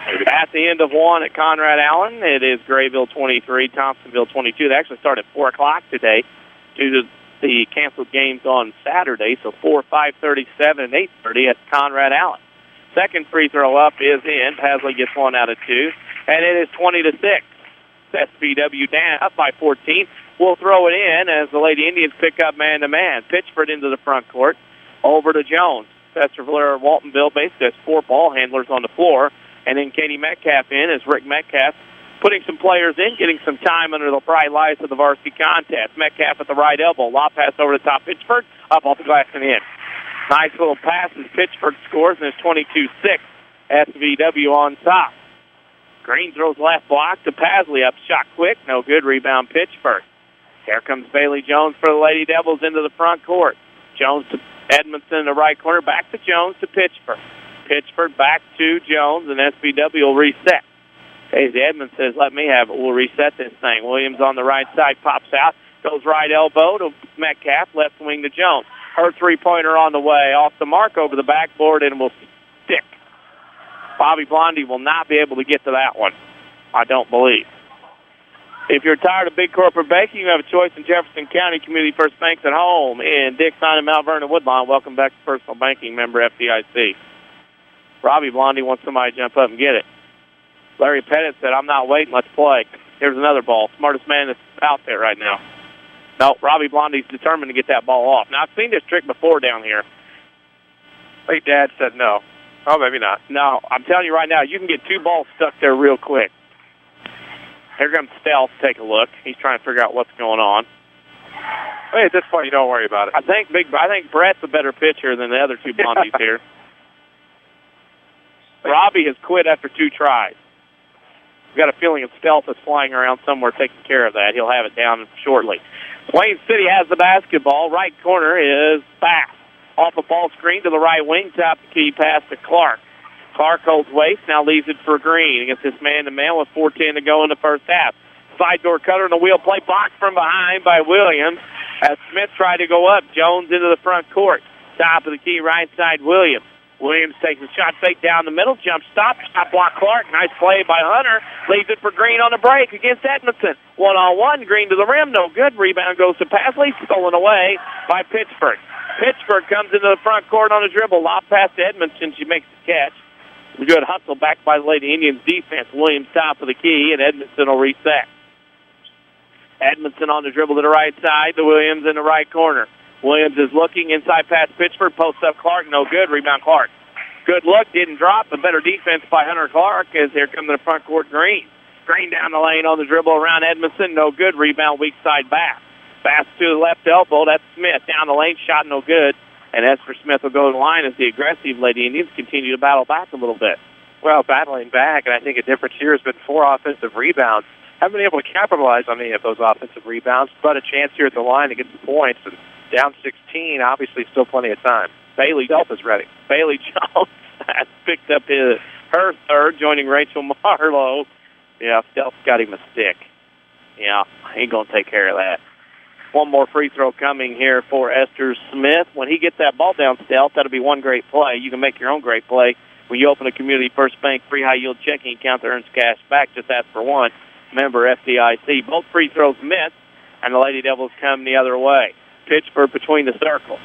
At the end of one at Conrad Allen, it is Grayville 23, Thompsonville 22. They actually start at 4 o'clock today due to the canceled games on Saturday, so 4, 5:37, and 8:30 at Conrad Allen. Second free throw up is in. Pasley gets 1 out of 2, and it is 20-6. SVW down up by 14. We'll throw it in as the Lady Indians pick up man-to-man. Pitchford into the front court, over to Jones. Sesser-Valier-Waltonville basically has 4 ball handlers on the floor. And then Katie Metcalf in as Rick Metcalf putting some players in, getting some time under the bright lights of the varsity contest. Metcalf at the right elbow. Lob pass over the top. Pitchford up off the glass and in. Nice little pass as Pitchford scores, and it's 22-6. SVW on top. Green throws left block to Pasley. Up shot quick. No good. Rebound Pitchford. Here comes Bailey Jones for the Lady Devils into the front court. Jones to Edmondson in the right corner. Back to Jones to Pitchford. Pitchford back to Jones, and SVW will reset. Casey Edmonds says, let me have it. We'll reset this thing. Williams on the right side pops out, goes right elbow to Metcalf, left wing to Jones. Her three-pointer on the way, off the mark over the backboard, and will stick. Bobby Blondie will not be able to get to that one, I don't believe. If you're tired of big corporate banking, you have a choice in Jefferson County Community First Banks at home in Dixon and Mount Vernon Woodlawn. Welcome back to Personal Banking, member FDIC. Robbie Blondie wants somebody to jump up and get it. Larry Pettit said, I'm not waiting, let's play. Here's another ball. Smartest man that's out there right now. No, Robbie Blondie's determined to get that ball off. Now, I've seen this trick before down here. Late Dad said no. Oh, maybe not. No, I'm telling you right now, you can get 2 balls stuck there real quick. Here comes Stealth. Take a look. He's trying to figure out what's going on. Hey, at this point, you don't worry about it. I think Brett's a better pitcher than the other 2 Blondies here. Robbie has quit after 2 tries. We've got a feeling that Stealth is flying around somewhere taking care of that. He'll have it down shortly. Wayne City has the basketball. Right corner is Bass. Off a ball screen to the right wing. Top the key pass to Clark. Clark holds waist, now leaves it for Green against this man-to-man with 4:10 to go in the first half. Side door cutter and the wheel play blocked from behind by Williams as Smith tried to go up. Jones into the front court. Top of the key right side, Williams. Williams takes a shot fake down the middle, jump stop, shot block Clark. Nice play by Hunter. Leaves it for Green on the break against Edmondson. 1-on-1, Green to the rim, no good. Rebound goes to Pasley, stolen away by Pittsburgh. Pittsburgh comes into the front court on a dribble. Lob pass to Edmondson. She makes the catch. Good hustle back by the Lady Indians defense. Williams top of the key, and Edmondson will reset. Edmondson on the dribble to the right side. To Williams in the right corner. Williams is looking inside past Pittsburgh. Posts up Clark. No good. Rebound Clark. Good look. Didn't drop. But better defense by Hunter Clark as here comes the front court Green. Green down the lane on the dribble around Edmondson. No good. Rebound weak side Bass. Bass to the left elbow. That's Smith. Down the lane. Shot no good. And Esther Smith will go to the line as the aggressive Lady Indians continue to battle back a little bit. Well, battling back, and I think a difference here has been 4 offensive rebounds. Haven't been able to capitalize on any of those offensive rebounds, but a chance here at the line to get some points. And down 16, obviously still plenty of time. Bailey Delp is ready. Bailey Jones has picked up her third, joining Rachel Marlowe. Yeah, Delp's got him a stick. Yeah, he's going to take care of that. One more free throw coming here for Esther Smith. When he gets that ball down, Stealth, that'll be one great play. You can make your own great play when you open a Community First Bank free high-yield checking account that earns cash back. Just ask for one. Member FDIC. Both free throws missed, and the Lady Devils come the other way. Pittsburgh between the circles.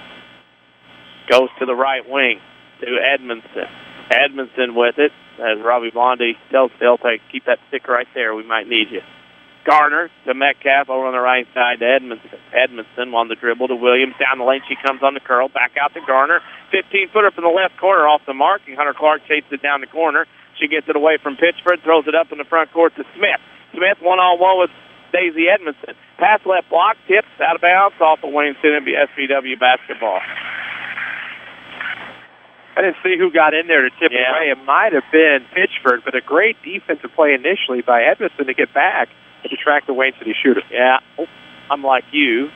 Goes to the right wing to Edmondson. Edmondson with it, as Robbie Blondie tells Stealth, hey, keep that stick right there. We might need you. Garner to Metcalf over on the right side to Edmondson. Edmondson on the dribble to Williams. Down the lane, she comes on the curl. Back out to Garner. 15-footer from the left corner off the mark, and Hunter Clark chases it down the corner. She gets it away from Pittsford, throws it up in the front court to Smith. Smith one-on-one with Daisy Edmondson. Pass left block, tips out of bounds off of Wayne City SVW basketball. I didn't see who got in there to tip it away. It might have been Pittsford, but a great defensive play initially by Edmondson to get back and to track the Wayne City shooter. Yeah, I'm like you.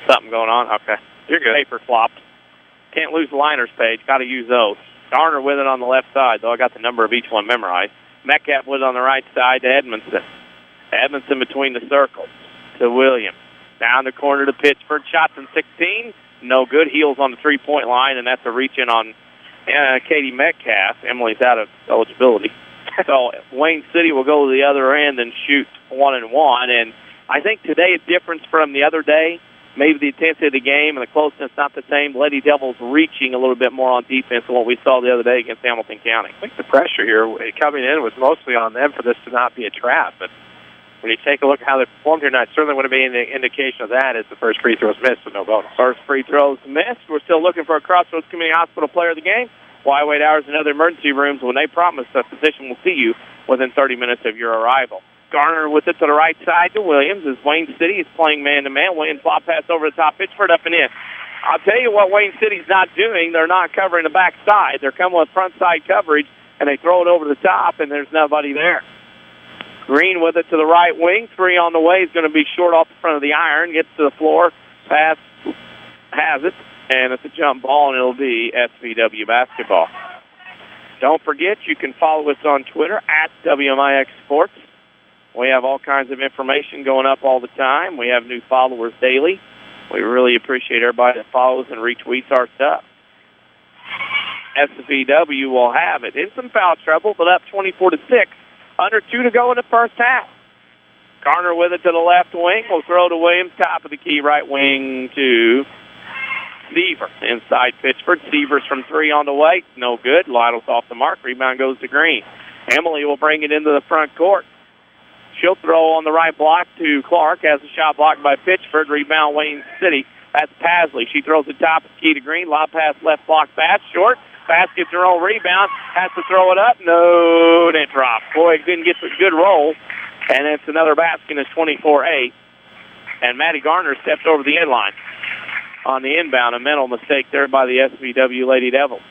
Something going on? Okay. You're good. Paper flopped. Can't lose the liners page. Got to use those. Garner with it on the left side, though I got the number of each one memorized. Metcalf with it on the right side to Edmondson. Edmondson between the circles to Williams. Down the corner to Pittsford. Shots in 16. No good. Heels on the three-point line, and that's a reach-in on Katie Metcalf. Emily's out of eligibility. So Wayne City will go to the other end and shoot 1-1. And I think today a difference from the other day, maybe the intensity of the game and the closeness not the same. Lady Devils reaching a little bit more on defense than what we saw the other day against Hamilton County. I think the pressure here coming in was mostly on them for this to not be a trap. But when you take a look at how they performed here tonight, certainly would be an indication of that as the first free throws missed, so no bonus. First free throws missed. We're still looking for a Crossroads Community Hospital player of the game. Why wait hours in other emergency rooms when they promise a physician will see you within 30 minutes of your arrival? Garner with it to the right side to Williams as Wayne City is playing man-to-man. Williams flop pass over the top. Pittsford up and in. I'll tell you what Wayne City's not doing. They're not covering the back side. They're coming with front side coverage, and they throw it over the top, and there's nobody there. Green with it to the right wing. Three on the way. He's going to be short off the front of the iron. Gets to the floor. Pass has it. And it's a jump ball, and it'll be SVW basketball. Don't forget, you can follow us on Twitter at WMIX Sports. We have all kinds of information going up all the time. We have new followers daily. We really appreciate everybody that follows and retweets our stuff. SVW will have it. In some foul trouble, but up 24-6. Under 2 to go in the first half. Garner with it to the left wing. We'll throw to Williams, top of the key, right wing to Severs. Inside Pittsford. Severs from 3 on the way. No good. Lytle's off the mark. Rebound goes to Green. Emily will bring it into the front court. She'll throw on the right block to Clark. Has a shot blocked by Pittsford. Rebound Wayne City. That's Pasley. She throws the top of the key to Green. Lob pass left block pass. Short. Pass gets her own rebound. Has to throw it up. No, and it dropped. Boy, didn't get a good roll. And it's another basket. It's 24-8. And Maddie Garner stepped over the end line on the inbound. A mental mistake there by the SVW Lady Devils.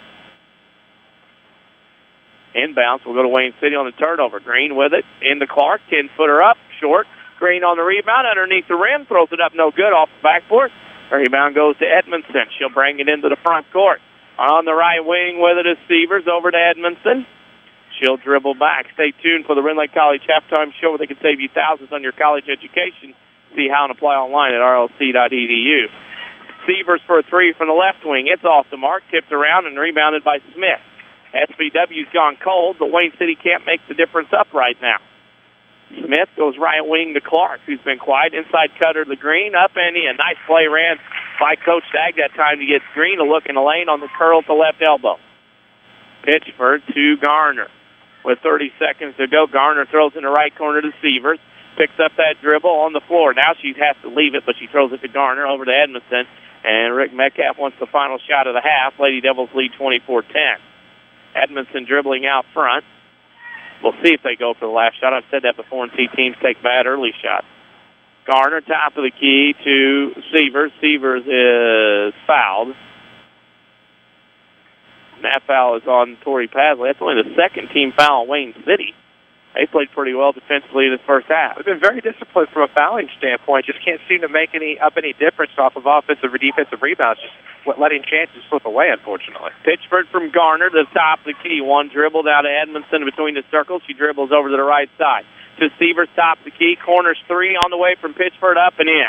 Inbounds will go to Wayne City on the turnover. Green with it. Into Clark. 10-footer up. Short. Green on the rebound. Underneath the rim. Throws it up no good off the backboard. Rebound goes to Edmondson. She'll bring it into the front court. On the right wing with it is Severs over to Edmondson. She'll dribble back. Stay tuned for the Rend Lake College halftime show where they can save you thousands on your college education. See how and apply online at rlc.edu. Severs for a three from the left wing. It's off the mark. Tipped around and rebounded by Smith. SVW's gone cold, but Wayne City can't make the difference up right now. Smith goes right wing to Clark, who's been quiet. Inside cutter to Green. Up and in. Nice play ran by Coach Stagg that time to get Green to look in the lane on the curl to left elbow. Pitchford to Garner. With 30 seconds to go, Garner throws in the right corner to Severs. Picks up that dribble on the floor. Now she has to leave it, but she throws it to Garner over to Edmondson. And Rick Metcalf wants the final shot of the half. Lady Devils lead 24-10. Edmondson dribbling out front. We'll see if they go for the last shot. I've said that before and see teams take bad early shots. Garner, top of the key to Severs. Severs is fouled. And that foul is on Tori Pasley. That's only the second team foul on Wayne City. They played pretty well defensively in this first half. They've been very disciplined from a fouling standpoint. Just can't seem to make any difference off of offensive or defensive rebounds. Just letting chances slip away, unfortunately. Pitchford from Garner to the top of the key. One dribble down to Edmondson between the circles. She dribbles over to the right side. To Severs, top of the key. Corners three on the way from Pitchford, up and in.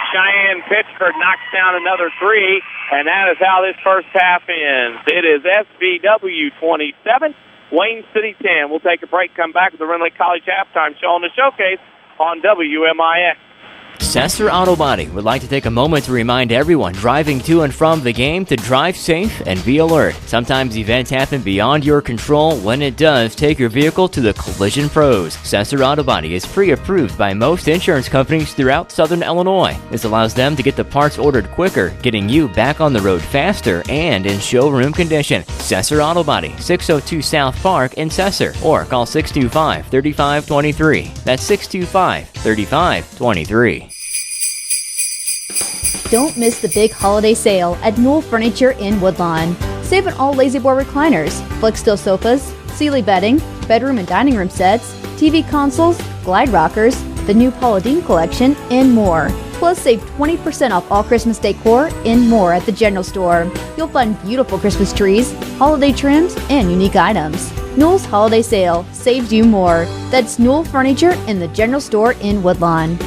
Cheyenne Pitchford knocks down another three, and that is how this first half ends. It is SVW 27, Wayne City 10. We'll take a break, come back with the Rend Lake College halftime show on the showcase on WMIX. Sesser Auto Body would like to take a moment to remind everyone driving to and from the game to drive safe and be alert. Sometimes events happen beyond your control. When it does, take your vehicle to the Collision Pros. Sesser Auto Body is pre-approved by most insurance companies throughout Southern Illinois. This allows them to get the parts ordered quicker, getting you back on the road faster and in showroom condition. Sesser Auto Body, 602 South Park in Sesser, or call 625-3523. That's 625-3523. Don't miss the big holiday sale at Newell Furniture in Woodlawn. Save on all La-Z-Boy recliners, Flexsteel sofas, Sealy bedding, bedroom and dining room sets, TV consoles, glide rockers, the new Paula Deen collection, and more. Plus, save 20% off all Christmas decor and more at the General Store. You'll find beautiful Christmas trees, holiday trims, and unique items. Newell's holiday sale saves you more. That's Newell Furniture in the General Store in Woodlawn.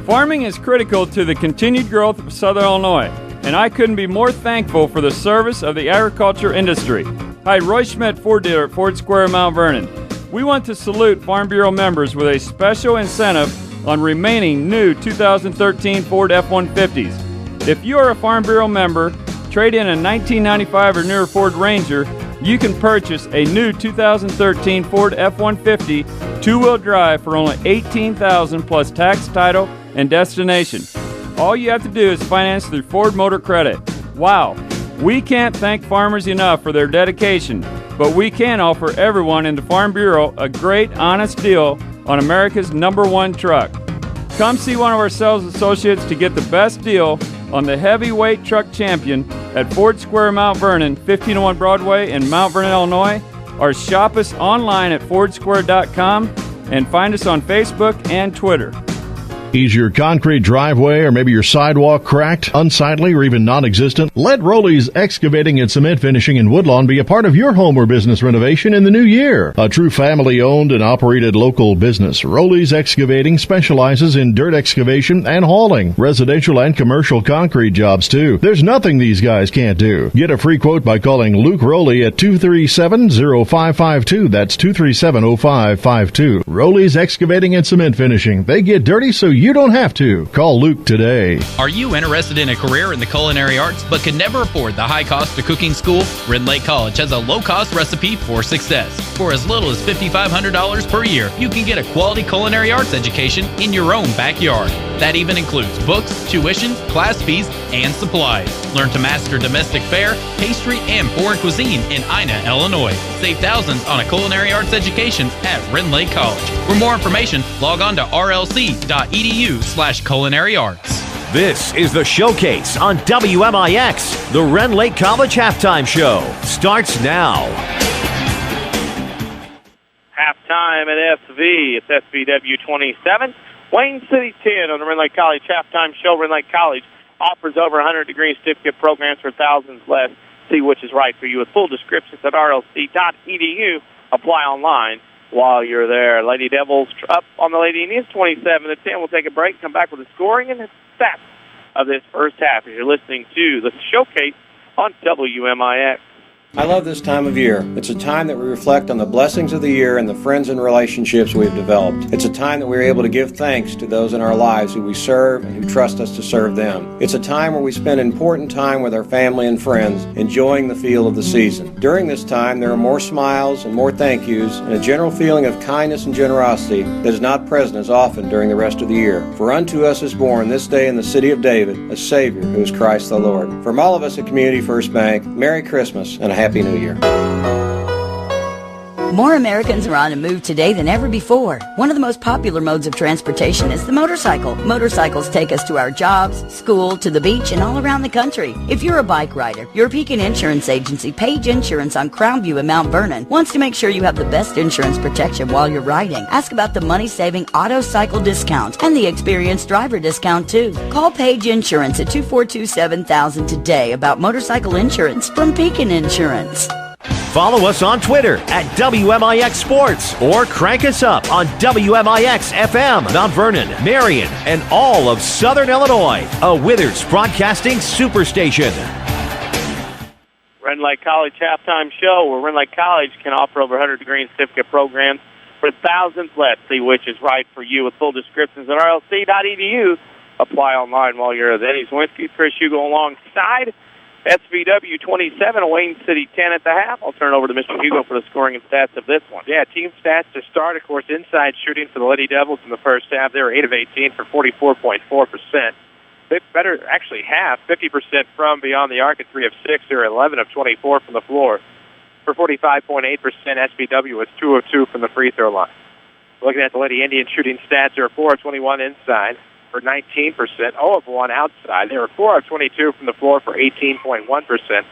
Farming is critical to the continued growth of Southern Illinois, and I couldn't be more thankful for the service of the agriculture industry. Hi, Roy Schmidt, Ford dealer at Ford Square, Mount Vernon. We want to salute Farm Bureau members with a special incentive on remaining new 2013 Ford F-150s. If you are a Farm Bureau member, trade in a 1995 or newer Ford Ranger, you can purchase a new 2013 Ford F-150 two-wheel drive for only $18,000 plus tax, title, and destination. All you have to do is finance through Ford Motor Credit. Wow, we can't thank farmers enough for their dedication, but we can offer everyone in the Farm Bureau a great, honest deal on America's #1 truck. Come see one of our sales associates to get the best deal on the heavyweight truck champion at Ford Square, Mount Vernon, 1501 Broadway in Mount Vernon, Illinois, or shop us online at fordsquare.com and find us on Facebook and Twitter. Is your concrete driveway or maybe your sidewalk cracked, unsightly, or even non-existent? Let Rowley's Excavating and Cement Finishing in Woodlawn be a part of your home or business renovation in the new year. A true family-owned and operated local business, Rowley's Excavating specializes in dirt excavation and hauling, residential and commercial concrete jobs too. There's nothing these guys can't do. Get a free quote by calling Luke Rowley at 237-0552. That's 237-0552. Rowley's Excavating and Cement Finishing. They get dirty so you don't have to. Call Luke today. Are you interested in a career in the culinary arts but can never afford the high cost of cooking school? Rend Lake College has a low-cost recipe for success. For as little as $5,500 per year, you can get a quality culinary arts education in your own backyard. That even includes books, tuition, class fees, and supplies. Learn to master domestic fare, pastry, and foreign cuisine in Ina, Illinois. Save thousands on a culinary arts education at Rend Lake College. For more information, log on to rlc.edu/culinary arts. This is the Showcase on WMIX. The Rend Lake College Halftime Show starts now. Halftime at SV. It's SVW 27. Wayne City 10 on the Rend Lake College Halftime Show. Rend Lake College offers over 100-degree certificate programs for thousands less. See which is right for you with full descriptions at rlc.edu. Apply online while you're there. Lady Devils up on the Lady Indians 27-10. We'll take a break, come back with the scoring and the stats of this first half as you're listening to the Showcase on WMIX. I love this time of year. It's a time that we reflect on the blessings of the year and the friends and relationships we've developed. It's a time that we're able to give thanks to those in our lives who we serve and who trust us to serve them. It's a time where we spend important time with our family and friends, enjoying the feel of the season. During this time, there are more smiles and more thank yous and a general feeling of kindness and generosity that is not present as often during the rest of the year. For unto us is born this day in the city of David a Savior who is Christ the Lord. From all of us at Community First Bank, Merry Christmas and a Happy New Year. More Americans are on a move today than ever before. One of the most popular modes of transportation is the motorcycle. Motorcycles take us to our jobs, school, to the beach, and all around the country. If you're a bike rider, your Pekin Insurance Agency, Page Insurance on Crownview in Mount Vernon, wants to make sure you have the best insurance protection while you're riding. Ask about the money-saving auto cycle discount and the experienced driver discount, too. Call Page Insurance at 242-7000 today about motorcycle insurance from Pekin Insurance. Follow us on Twitter at WMIX Sports or crank us up on WMIX FM, Mount Vernon, Marion, and all of Southern Illinois, a Withers Broadcasting Superstation. Rend Lake College Halftime Show, where Rend Lake College can offer over 100-degree certificate programs for thousands less. See which is right for you with full descriptions at rlc.edu. Apply online while you're there. Czerwinski, Chris Hugo alongside. SVW 27, Wayne City 10 at the half. I'll turn it over to Mr. Hugo for the scoring and stats of this one. Yeah, team stats to start. Of course, inside shooting for the Lady Devils in the first half. They were 8 of 18 for 44.4%. They better actually half, 50% from beyond the arc at 3 of 6. They were 11 of 24 from the floor. For 45.8%, SVW was 2 of 2 from the free throw line. Looking at the Lady Indian shooting stats, they were 4 of 21 inside for 19%, 0 of 1 outside. They were 4 of 22 from the floor for 18.1%,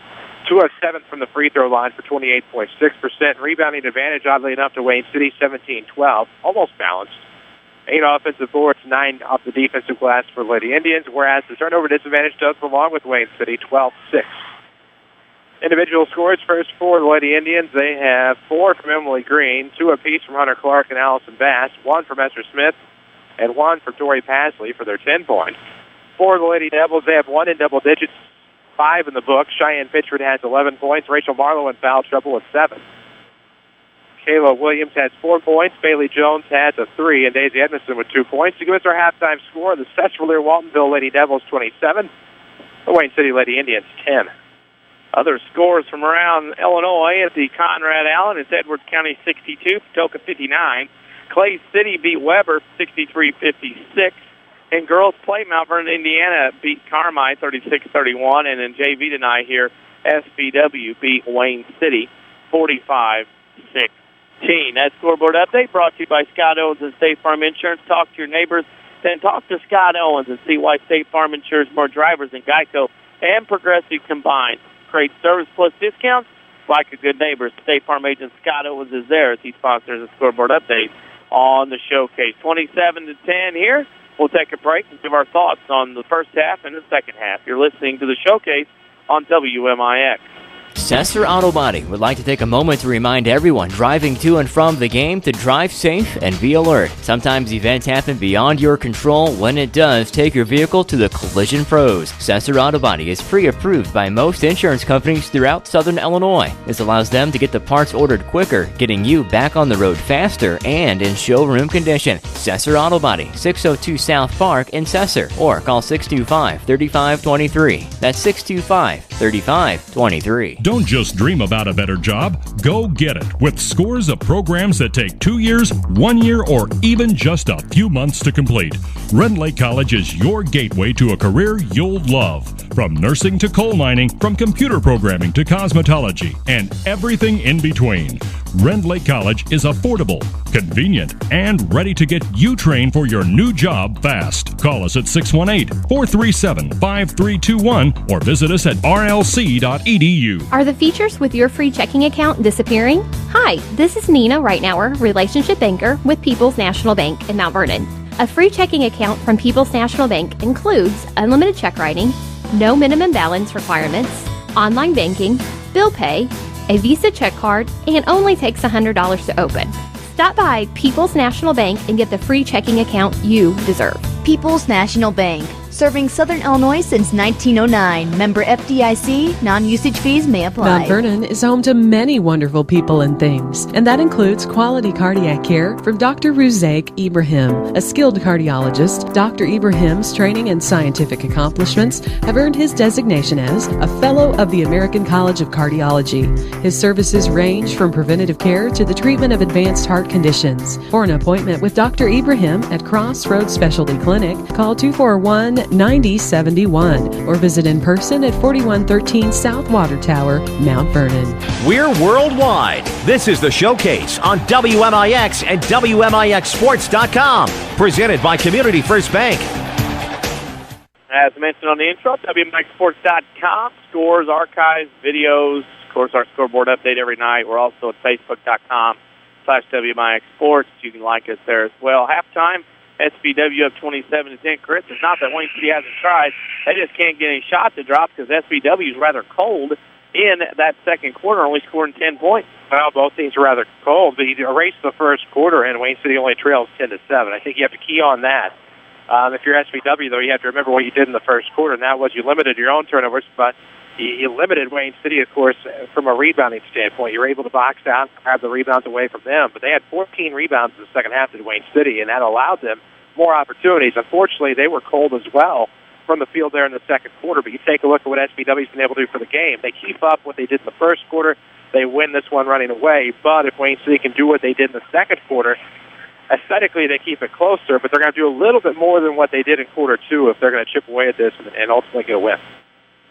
2 of 7 from the free throw line for 28.6%. Rebounding advantage, oddly enough, to Wayne City, 17-12, almost balanced. 8 offensive boards, 9 off the defensive glass for Lady Indians, whereas the turnover disadvantage does belong with Wayne City, 12-6. Individual scores first for the Lady Indians. They have 4 from Emily Green, 2 apiece from Hunter Clark and Allison Bass, 1 from Esther Smith, and 1 for Tori Pasley for their 10 points. For the Lady Devils, they have 1 in double digits, 5 in the book. Cheyenne Pitchford has 11 points. Rachel Marlowe in foul trouble with 7. Kayla Williams has 4 points. Bailey Jones has a 3, and Daisy Edmondson with 2 points. To give us our halftime score, the Sesser-Valier-Waltonville Lady Devils 27, the Wayne City Lady Indians 10. Other scores from around Illinois at the Conrad Allen, it's Edwards County 62, Patoka 59. Clay City beat Weber 63-56. In girls play, Mount Vernon, Indiana beat Carmine 36-31. And in JV tonight here, SBW beat Wayne City 45-16. That scoreboard update brought to you by Scott Owens and State Farm Insurance. Talk to your neighbors, then talk to Scott Owens and see why State Farm insures more drivers than Geico and Progressive combined. Great service plus discounts. Like a good neighbor, State Farm agent Scott Owens is there as he sponsors a scoreboard update on the showcase. 27-10 here. We'll take a break and give our thoughts on the first half and the second half. You're listening to the showcase on WMIX. Sesser Auto Body would like to take a moment to remind everyone driving to and from the game to drive safe and be alert. Sometimes events happen beyond your control. When it does, take your vehicle to the Collision Pros. Sesser Auto Body is pre-approved by most insurance companies throughout Southern Illinois. This allows them to get the parts ordered quicker, getting you back on the road faster and in showroom condition. Sesser Auto Body, 602 South Park in Sesser, or call 625-3523. That's 625-3523. Don't just dream about a better job. Go get it with scores of programs that take 2 years, 1 year, or even just a few months to complete. Rend Lake College is your gateway to a career you'll love. From nursing to coal mining, from computer programming to cosmetology, and everything in between. Rend Lake College is affordable, convenient, and ready to get you trained for your new job fast. Call us at 618-437-5321 or visit us at rlc.edu. Are the features with your free checking account disappearing? Hi, this is Nina Reitnauer, relationship banker with People's National Bank in Mount Vernon. A free checking account from People's National Bank includes unlimited check writing, no minimum balance requirements, online banking, bill pay, a Visa check card, and only takes $100 to open. Stop by People's National Bank and get the free checking account you deserve. People's National Bank, serving Southern Illinois since 1909. Member FDIC, non-usage fees may apply. Mount Vernon is home to many wonderful people and things, and that includes quality cardiac care from Dr. Ruzaik Ibrahim. A skilled cardiologist, Dr. Ibrahim's training and scientific accomplishments have earned his designation as a Fellow of the American College of Cardiology. His services range from preventative care to the treatment of advanced heart conditions. For an appointment with Dr. Ibrahim at Crossroads Specialty Clinic, call 241-9071 or visit in person at 4113 South Water Tower, Mount Vernon. We're worldwide. This is the showcase on WMIX and WMIXsports.com. Presented by Community First Bank. As mentioned on the intro, WMIXsports.com. Scores, archives, videos. Of course, our scoreboard update every night. We're also at Facebook.com/WMIX Sports. You can like us there as well. Halftime. SBW up 27-10. Chris, it's not that Wayne City hasn't tried. They just can't get any shots to drop because SBW is rather cold in that second quarter, only scoring 10 points. Well, both teams are rather cold, but he erased the first quarter, and Wayne City only trails 10-7. I think you have to key on that. If you're SBW, though, you have to remember what you did in the first quarter, and that was you limited your own turnovers, but you limited Wayne City, of course, from a rebounding standpoint. You were able to box out, grab the rebounds away from them, but they had 14 rebounds in the second half to Wayne City, and that allowed them more opportunities. Unfortunately, they were cold as well from the field there in the second quarter, but you take a look at what SBW's been able to do for the game. They keep up what they did in the first quarter. They win this one running away, but if Wayne City can do what they did in the second quarter, aesthetically they keep it closer, but they're going to do a little bit more than what they did in quarter two if they're going to chip away at this and ultimately get a win.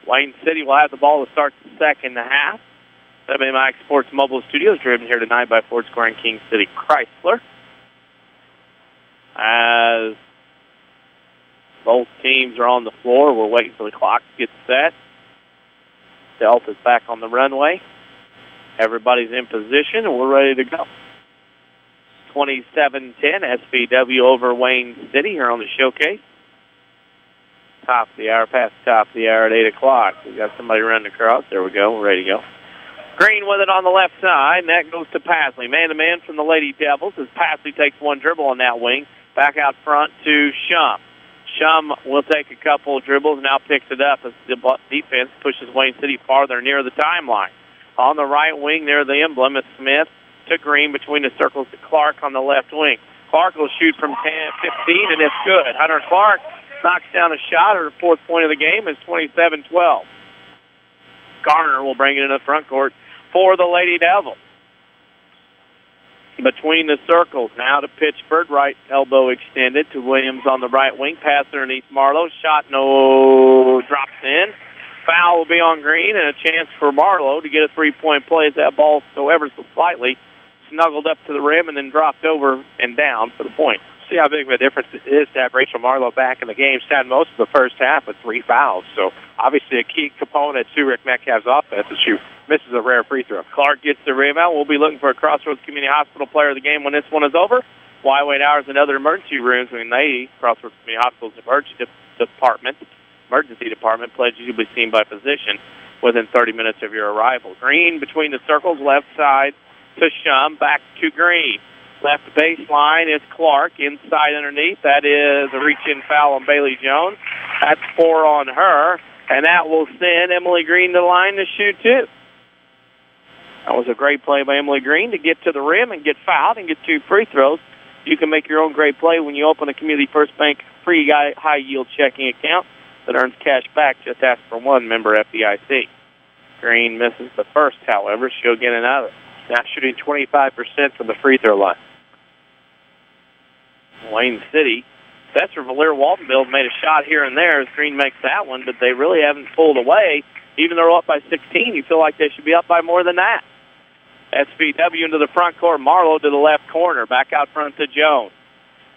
Wayne City will have the ball to start the second half. WMIX Sports Mobile Studios driven here tonight by Ford Square and King City Chrysler. As both teams are on the floor, we're waiting for the clock to get set. Stealth is back on the runway. Everybody's in position, and we're ready to go. 27-10, SBW over Wayne City here on the showcase. Top of the hour, past the top of the hour at 8 o'clock. We've got somebody running across. There we go. We're ready to go. Green with it on the left side, and that goes to Pasley. Man-to-man from the Lady Devils as Pasley takes one dribble on that wing. Back out front to Shum. Shum will take a couple of dribbles, now picks it up as the defense pushes Wayne City farther near the timeline. On the right wing near the emblem is Smith to Green between the circles to Clark on the left wing. Clark will shoot from 10-15, and it's good. Hunter Clark knocks down a shot. Her fourth point of the game is 27-12. Garner will bring it into the front court for the Lady Devils. Between the circles, now to Pitchford, right elbow extended to Williams on the right wing. Pass underneath Marlowe. Shot, no, drops in. Foul will be on Green, and a chance for Marlowe to get a three-point play as that ball so ever so slightly snuggled up to the rim and then dropped over and down for the point. See how big of a difference it is to have Rachel Marlowe back in the game. She had most of the first half with 3 fouls, so obviously a key component to Rick Metcalf's offense as she misses a rare free throw. Clark gets the rebound. We'll be looking for a Crossroads Community Hospital player of the game when this one is over. Wide hours and other emergency rooms in the Crossroads Community Hospital's emergency department pledge you will be seen by physician within 30 minutes of your arrival. Green between the circles, left side to Shum, back to Green. Left baseline is Clark. Inside underneath, that is a reach-in foul on Bailey Jones. That's 4 on her, and that will send Emily Green to the line to shoot 2. That was a great play by Emily Green to get to the rim and get fouled and get 2 free throws. You can make your own great play when you open a Community First Bank free high-yield checking account that earns cash back. Just ask for one, member FDIC. Green misses the first, however. She'll get another. Now shooting 25% from the free throw line. Wayne City, Sesser-Valier-Waltonville made a shot here and there as Green makes that one, but they really haven't pulled away. Even though they're up by 16, you feel like they should be up by more than that. SVW into the front court. Marlowe to the left corner. Back out front to Jones.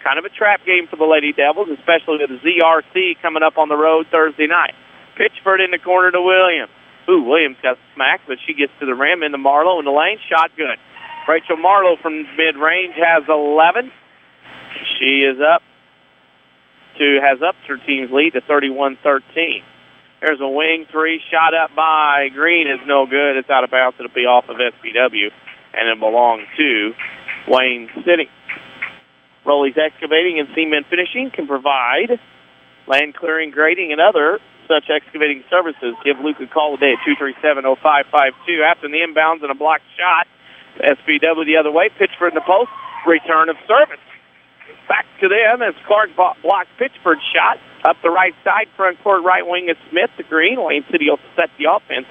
Kind of a trap game for the Lady Devils, especially with the ZRC coming up on the road Thursday night. Pitchford in the corner to Williams. Williams got smacked, but she gets to the rim into Marlowe in the lane. Shot good. Rachel Marlowe from mid-range has 11. She is up her team's lead to 31-13. There's a wing 3 shot up by Green is no good. It's out of bounds. It'll be off of SPW, and it belongs to Wayne City. Rowley's Excavating and Cement Finishing can provide land clearing, grading, and other such excavating services. Give Luke a call today at 237-0552. After the inbounds and a blocked shot, SPW the other way. Pitchford in the post. Return of service. Back to them as Clark blocked Pitchford's shot. Up the right side, front court right wing is Smith to Green. Wayne City will set the offense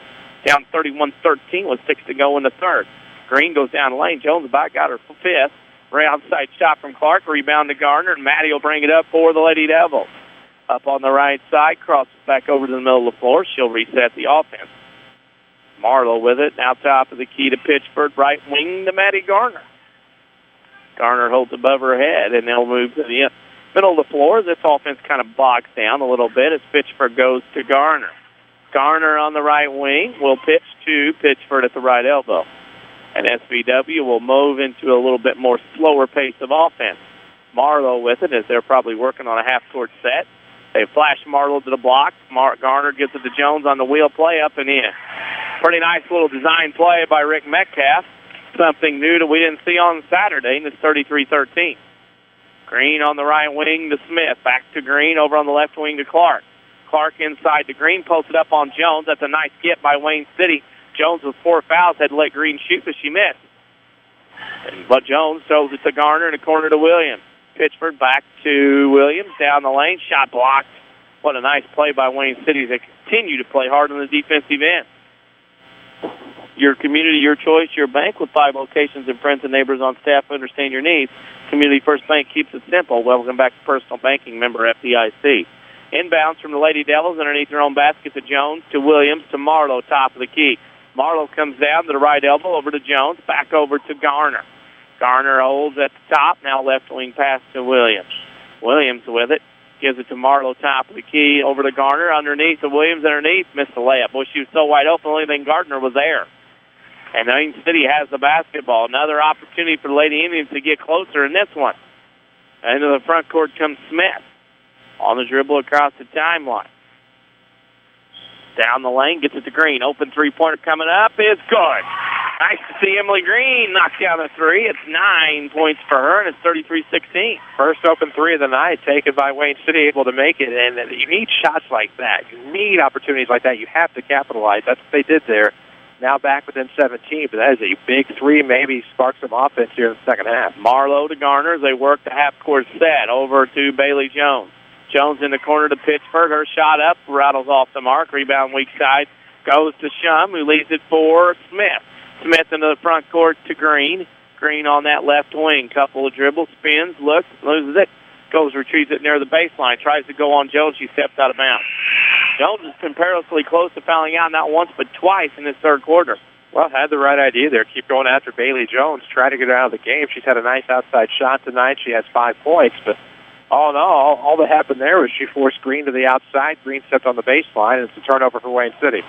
down 31-13 with 6 to go in the third. Green goes down the lane. Jones about got her 5th. Right outside shot from Clark. Rebound to Garner, and Maddie will bring it up for the Lady Devils. Up on the right side, crosses back over to the middle of the floor. She'll reset the offense. Marlowe with it. Now top of the key to Pitchford. Right wing to Maddie Garner. Garner holds above her head, and they'll move to the middle of the floor. This offense kind of bogs down a little bit as Pitchford goes to Garner. Garner on the right wing will pitch to Pitchford at the right elbow. And SVW will move into a little bit more slower pace of offense. Marlowe with it as they're probably working on a half-court set. They flash Marlowe to the block. Garner gets it to Jones on the wheel play up and in. Pretty nice little design play by Rick Metcalf. Something new that we didn't see on Saturday, and it's 33-13. Green on the right wing to Smith. Back to Green over on the left wing to Clark. Clark inside to Green, posted up on Jones. That's a nice get by Wayne City. Jones with 4 fouls had to let Green shoot, but she missed. But Jones throws it to Garner in the corner to Williams. Pitchford back to Williams down the lane. Shot blocked. What a nice play by Wayne City. They continue to play hard on the defensive end. Your community, your choice, your bank with 5 locations and friends and neighbors on staff who understand your needs. Community First Bank keeps it simple. Welcome back to Personal Banking, member FDIC. Inbounds from the Lady Devils underneath their own basket to Jones, to Williams, to Marlowe, top of the key. Marlowe comes down to the right elbow over to Jones, back over to Garner. Garner holds at the top, now left wing pass to Williams. Williams with it, gives it to Marlowe, top of the key, over to Garner, underneath to Williams, underneath, missed the layup. Boy, she was so wide open, only thing Gardner was there. And Wayne City has the basketball. Another opportunity for the Lady Indians to get closer in this one. Into the front court comes Smith. On the dribble across the timeline. Down the lane, gets it to Green. Open three-pointer coming up is good. Nice to see Emily Green knock down a three. It's 9 points for her, and it's 33-16. First open three of the night taken by Wayne City, able to make it. And you need shots like that. You need opportunities like that. You have to capitalize. That's what they did there. Now back within 17, but that is a big three, maybe spark some offense here in the second half. Marlowe to Garner as they work the half-court set over to Bailey Jones. Jones in the corner to Pittsford. Her shot up, rattles off the mark. Rebound weak side goes to Shum, who leaves it for Smith. Smith into the front court to Green. Green on that left wing. Couple of dribbles, spins, looks, loses it. Goes, retrieves it near the baseline. Tries to go on Jones. She steps out of bounds. Jones has been perilously close to fouling out not once but twice in this third quarter. Well, had the right idea there. Keep going after Bailey Jones. Try to get her out of the game. She's had a nice outside shot tonight. She has 5 points, but all in all that happened there was she forced Green to the outside. Green stepped on the baseline, and it's a turnover for Wayne City.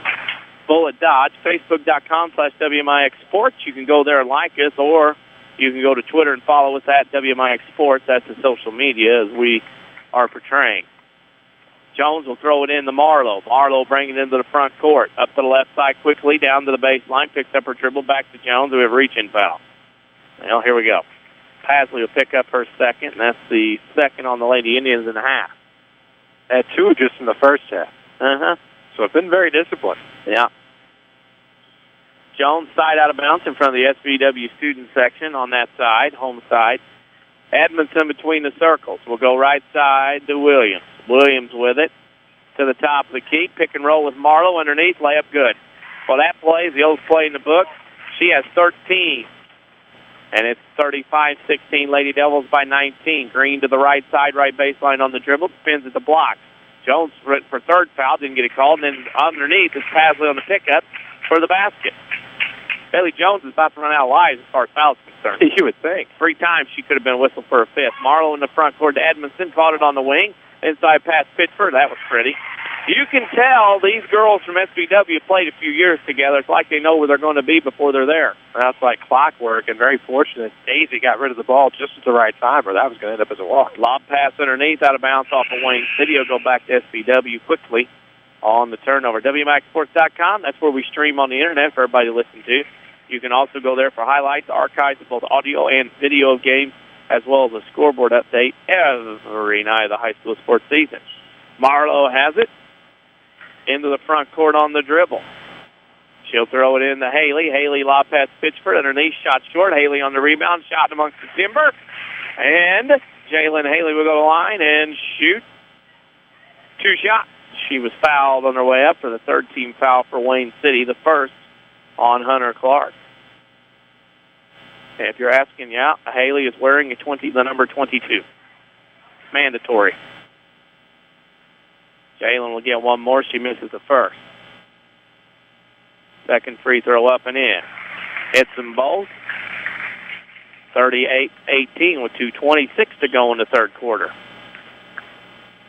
Bullet Dodge, Facebook.com/WMIX Sports. You can go there and like us, or you can go to Twitter and follow us at WMIX Sports. That's the social media as we are portraying. Jones will throw it in to Marlowe. Marlowe bringing it into the front court. Up to the left side quickly, down to the baseline. Picks up her dribble, back to Jones. We have a reach-in foul. Well, here we go. Pasley will pick up her second, and that's the second on the Lady Indians in the half. Had 2 just in the first half. Uh-huh. So it's been very disciplined. Yeah. Jones side out of bounds in front of the SVW student section on that side, home side. Edmondson between the circles. We'll go right side to Williams. Williams with it to the top of the key. Pick and roll with Marlowe underneath. Layup good. Well, that play is the oldest play in the book. She has 13. And it's 35-16. Lady Devils by 19. Green to the right side, right baseline on the dribble. Spins at the block. Jones for third foul. Didn't get it called. And then underneath is Pasley on the pickup for the basket. Bailey Jones is about to run out of lives as far as fouls concerned. You would think. 3 times she could have been whistled for a fifth. Marlowe in the front court to Edmondson. Caught it on the wing. Inside pass Pittsford. That was pretty. You can tell these girls from SVW played a few years together. It's like they know where they're going to be before they're there. That's like clockwork, and very fortunate. Daisy got rid of the ball just at the right time, or that was going to end up as a walk. Lob pass underneath, out of bounds off of Wayne City. Will go back to SVW quickly on the turnover. WMIXSports.com, that's where we stream on the Internet for everybody to listen to. You can also go there for highlights, archives of both audio and video of games, as well as a scoreboard update every night of the high school sports season. Marlowe has it into the front court on the dribble. She'll throw it in to Haley. Haley lob pass Pittsford underneath, shot short. Haley on the rebound, shot amongst the timber. And Jalen Haley will go to the line and shoot 2 shots. She was fouled on her way up for the third team foul for Wayne City, the first on Hunter Clark. And if you're asking, yeah, Haley is wearing the number 22. Mandatory. Jalen will get one more. She misses the first. Second free throw up and in. Hits them both. 38-18 with 2:26 to go in the third quarter.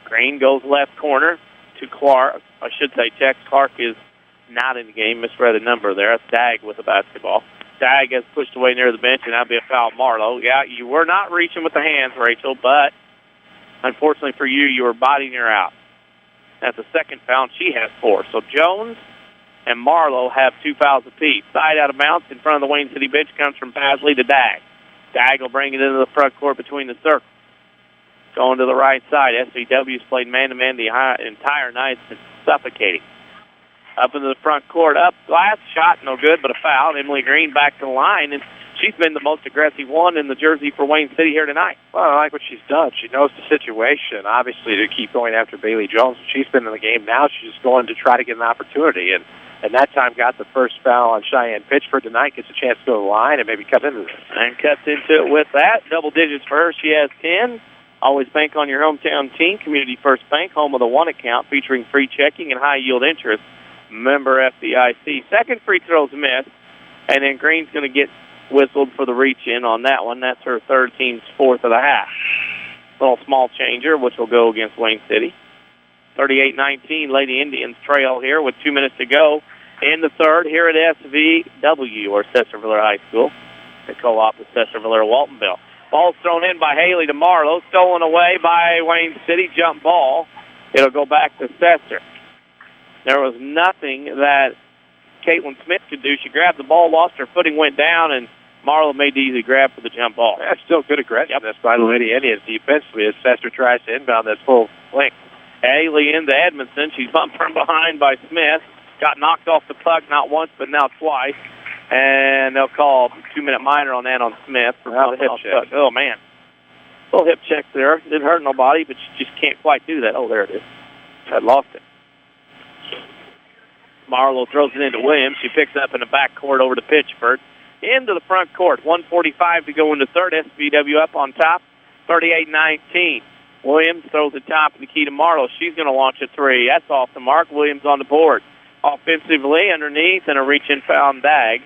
Green goes left corner to Clark. I should say Tex Clark is not in the game. Misread a number there. That's Dag with the basketball. Dag gets pushed away near the bench, and that'll be a foul. Marlowe. Yeah, you were not reaching with the hands, Rachel, but unfortunately for you, you were bodying her out. That's the second foul, and she has 4. So Jones and Marlowe have 2 fouls apiece. Side out of bounds in front of the Wayne City bench comes from Pasley to Dag. Dag will bring it into the front court between the circles. Going to the right side. SVW's played man-to-man the entire night. It's been suffocating. Up into the front court. Up, last shot, no good, but a foul. Emily Green back to the line, and she's been the most aggressive one in the jersey for Wayne City here tonight. Well, I like what she's done. She knows the situation, obviously, to keep going after Bailey Jones. She's been in the game now. She's just going to try to get an opportunity, and that time got the first foul on Cheyenne Pitchford tonight, gets a chance to go to the line and maybe cut into this. And cuts into it with that. Double digits for her. She has 10. Always bank on your hometown team. Community First Bank, home of the One account, featuring free checking and high-yield interest. Member FDIC. Second free throw's missed, and then Green's going to get whistled for the reach-in on that one. That's her third team's 4th of the half. Little small changer, which will go against Wayne City. 38-19, Lady Indians trail here with 2 minutes to go in the third here at SVW, or Sesser-Valier High School. The co-op with Sesser-Valier-Waltonville. Ball's thrown in by Haley to Marlowe, stolen away by Wayne City. Jump ball. It'll go back to Sesser. There was nothing that Caitlin Smith could do. She grabbed the ball, lost her footing, went down, and Marlowe made the easy grab for the jump ball. That's still good aggressiveness by the Lady Indians defensively as Sesser tries to inbound this full length. Haley into Edmondson. She's bumped from behind by Smith. Got knocked off the puck not once but now twice. And they'll call 2-minute minor on that on Smith. For the hip check. Oh, man. Little hip check there. Didn't hurt nobody, but she just can't quite do that. Oh, there it is. I lost it. Marlowe throws it into Williams. She picks it up in the back court over to Pitchford. Into the front court. 1:45 to go in the third. SVW up on top. 38-19. Williams throws the top of the key to Marlowe. She's going to launch a three. That's off the mark. Williams on the board. Offensively, underneath, and a reach-in foul bag.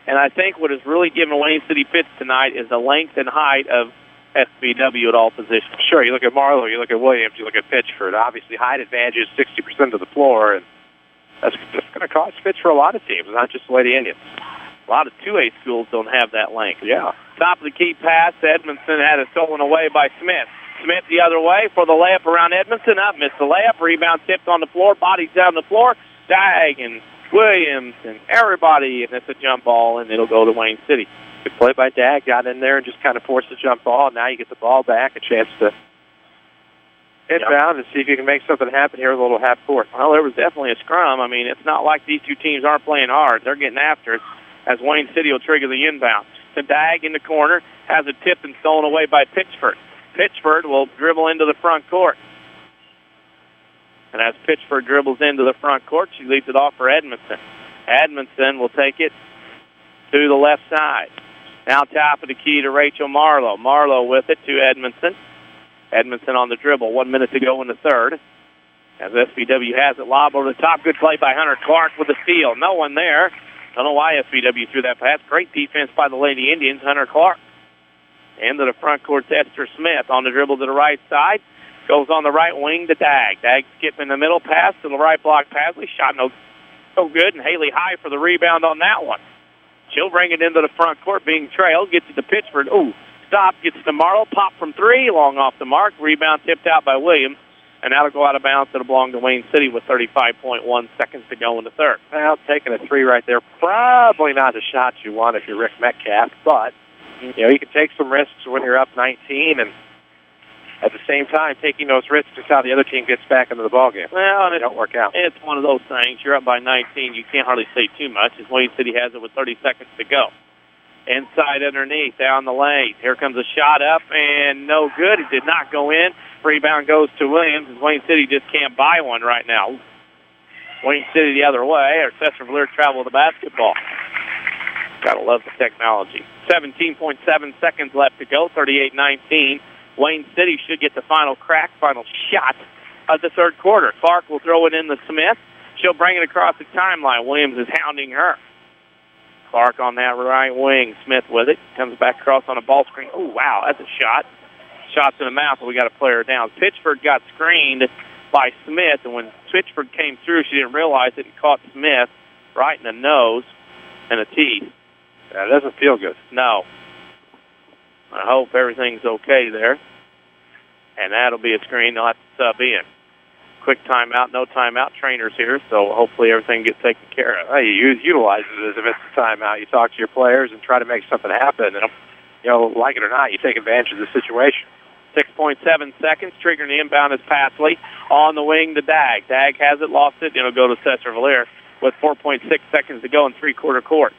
And I think what has really given Wayne City fits tonight is the length and height of SVW at all positions. Sure, you look at Marlowe, you look at Williams, you look at Pitchford. Obviously, height advantage is 60% of the floor, and that's going to cause fits for a lot of teams, not just the Lady Indians. A lot of 2A schools don't have that length. Yeah. Top of the key pass. Edmondson had it stolen away by Smith. Smith the other way for the layup around Edmondson. Up, missed the layup. Rebound tipped on the floor. Bodies down the floor. Dag and Williams and everybody, and it's a jump ball, and it'll go to Wayne City. Good play by Dag. Got in there and just kind of forced the jump ball. Now you get the ball back, a chance to inbound and see if you can make something happen here with a little half court. Well, there was definitely a scrum. I mean, it's not like these two teams aren't playing hard. They're getting after it as Wayne City will trigger the inbound. To Dag in the corner, has it tipped and stolen away by Pitchford. Pitchford will dribble into the front court. And as Pitchford dribbles into the front court, she leaves it off for Edmondson. Edmondson will take it to the left side. Now top of the key to Rachel Marlowe. Marlowe with it to Edmondson. Edmondson on the dribble. 1 minute to go in the third. As SVW has it, lob over the top. Good play by Hunter Clark with the steal. No one there. Don't know why SVW threw that pass. Great defense by the Lady Indians. Hunter Clark. Into the front court, Esther Smith on the dribble to the right side. Goes on the right wing to Dag. Dag skipping the middle, pass to the right block. Pasley shot no good, and Haley High for the rebound on that one. She'll bring it into the front court, being trailed. Gets it to Pitchford. Ooh, stop. Gets it to Marlowe. Pop from three, long off the mark. Rebound tipped out by Williams, and that'll go out of bounds. It'll belong to Wayne City with 35.1 seconds to go in the third. Well, taking a three right there, probably not the shot you want if you're Rick Metcalf, but you know you can take some risks when you're up 19, and at the same time, taking those risks is how the other team gets back into the ballgame. Well, and it don't work out. It's one of those things. You're up by 19. You can't hardly say too much, as Wayne City has it with 30 seconds to go. Inside underneath, down the lane. Here comes a shot up, and no good. It did not go in. Rebound goes to Williams, as Wayne City just can't buy one right now. Wayne City the other way, or Sesser-Valier travel the basketball. Gotta love the technology. 17.7 seconds left to go, 38-19. Wayne City should get the final crack, final shot of the third quarter. Clark will throw it in to Smith. She'll bring it across the timeline. Williams is hounding her. Clark on that right wing. Smith with it. Comes back across on a ball screen. Oh, wow, that's a shot. Shot's in the mouth, but we got to play her down. Pitchford got screened by Smith, and when Pitchford came through, she didn't realize it and caught Smith right in the nose and the teeth. That doesn't feel good. No. I hope everything's okay there. And that'll be a screen. They'll have to sub in. Quick timeout, no timeout. Trainers here, so hopefully everything gets taken care of. Well, you utilize it as if it's a timeout. You talk to your players and try to make something happen. And, you know, like it or not, you take advantage of the situation. 6.7 seconds. Triggering the inbound is Pasley. On the wing to Dag. Dag has it, lost it. It'll go to Sesser-Valier with 4.6 seconds to go in three-quarter court.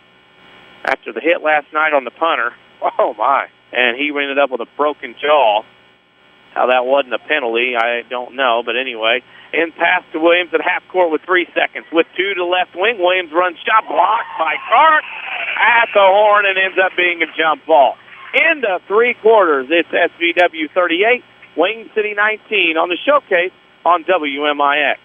After the hit last night on the punter. Oh, my. And he ended up with a broken jaw. How that wasn't a penalty, I don't know. But anyway, in pass to Williams at half court with 3 seconds. With 2 to left wing, Williams runs shot blocked by Clark at the horn and ends up being a jump ball. Into three quarters, it's SVW 38, Wayne City 19 on the showcase on WMIX.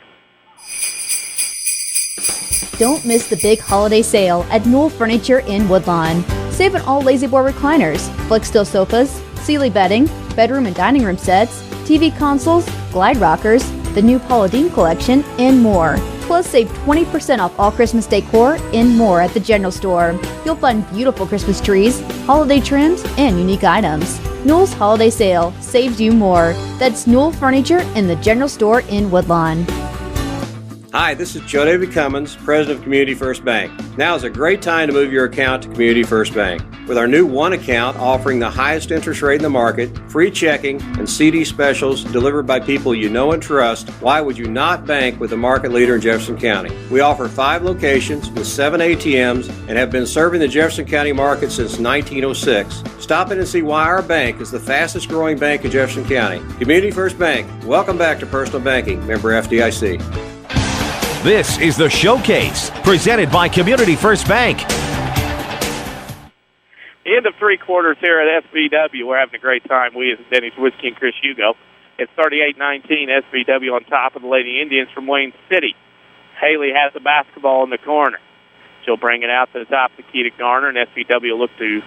Don't miss the big holiday sale at Newell Furniture in Woodlawn. Save on all lazy boy recliners, Flexsteel sofas, Sealy bedding, bedroom and dining room sets, TV consoles, glide rockers, the new Paula Deen collection, and more. Plus, save 20% off all Christmas decor and more at the General Store. You'll find beautiful Christmas trees, holiday trims, and unique items. Newell's Holiday Sale saves you more. That's Newell Furniture in the General Store in Woodlawn. Hi, this is Joe David Cummins, President of Community First Bank. Now is a great time to move your account to Community First Bank. With our new One Account offering the highest interest rate in the market, free checking, and CD specials delivered by people you know and trust, why would you not bank with the market leader in Jefferson County? We offer 5 locations with 7 ATMs and have been serving the Jefferson County market since 1906. Stop in and see why our bank is the fastest growing bank in Jefferson County. Community First Bank. Welcome back to Personal Banking. Member FDIC. This is the Showcase, presented by Community First Bank. End of 3 quarters here at SVW. We're having a great time. We as Denny's Whiskey and Chris Hugo. It's 38-19 SVW on top of the Lady Indians from Wayne City. Haley has the basketball in the corner. She'll bring it out to the top of the key to Garner, and SVW will look to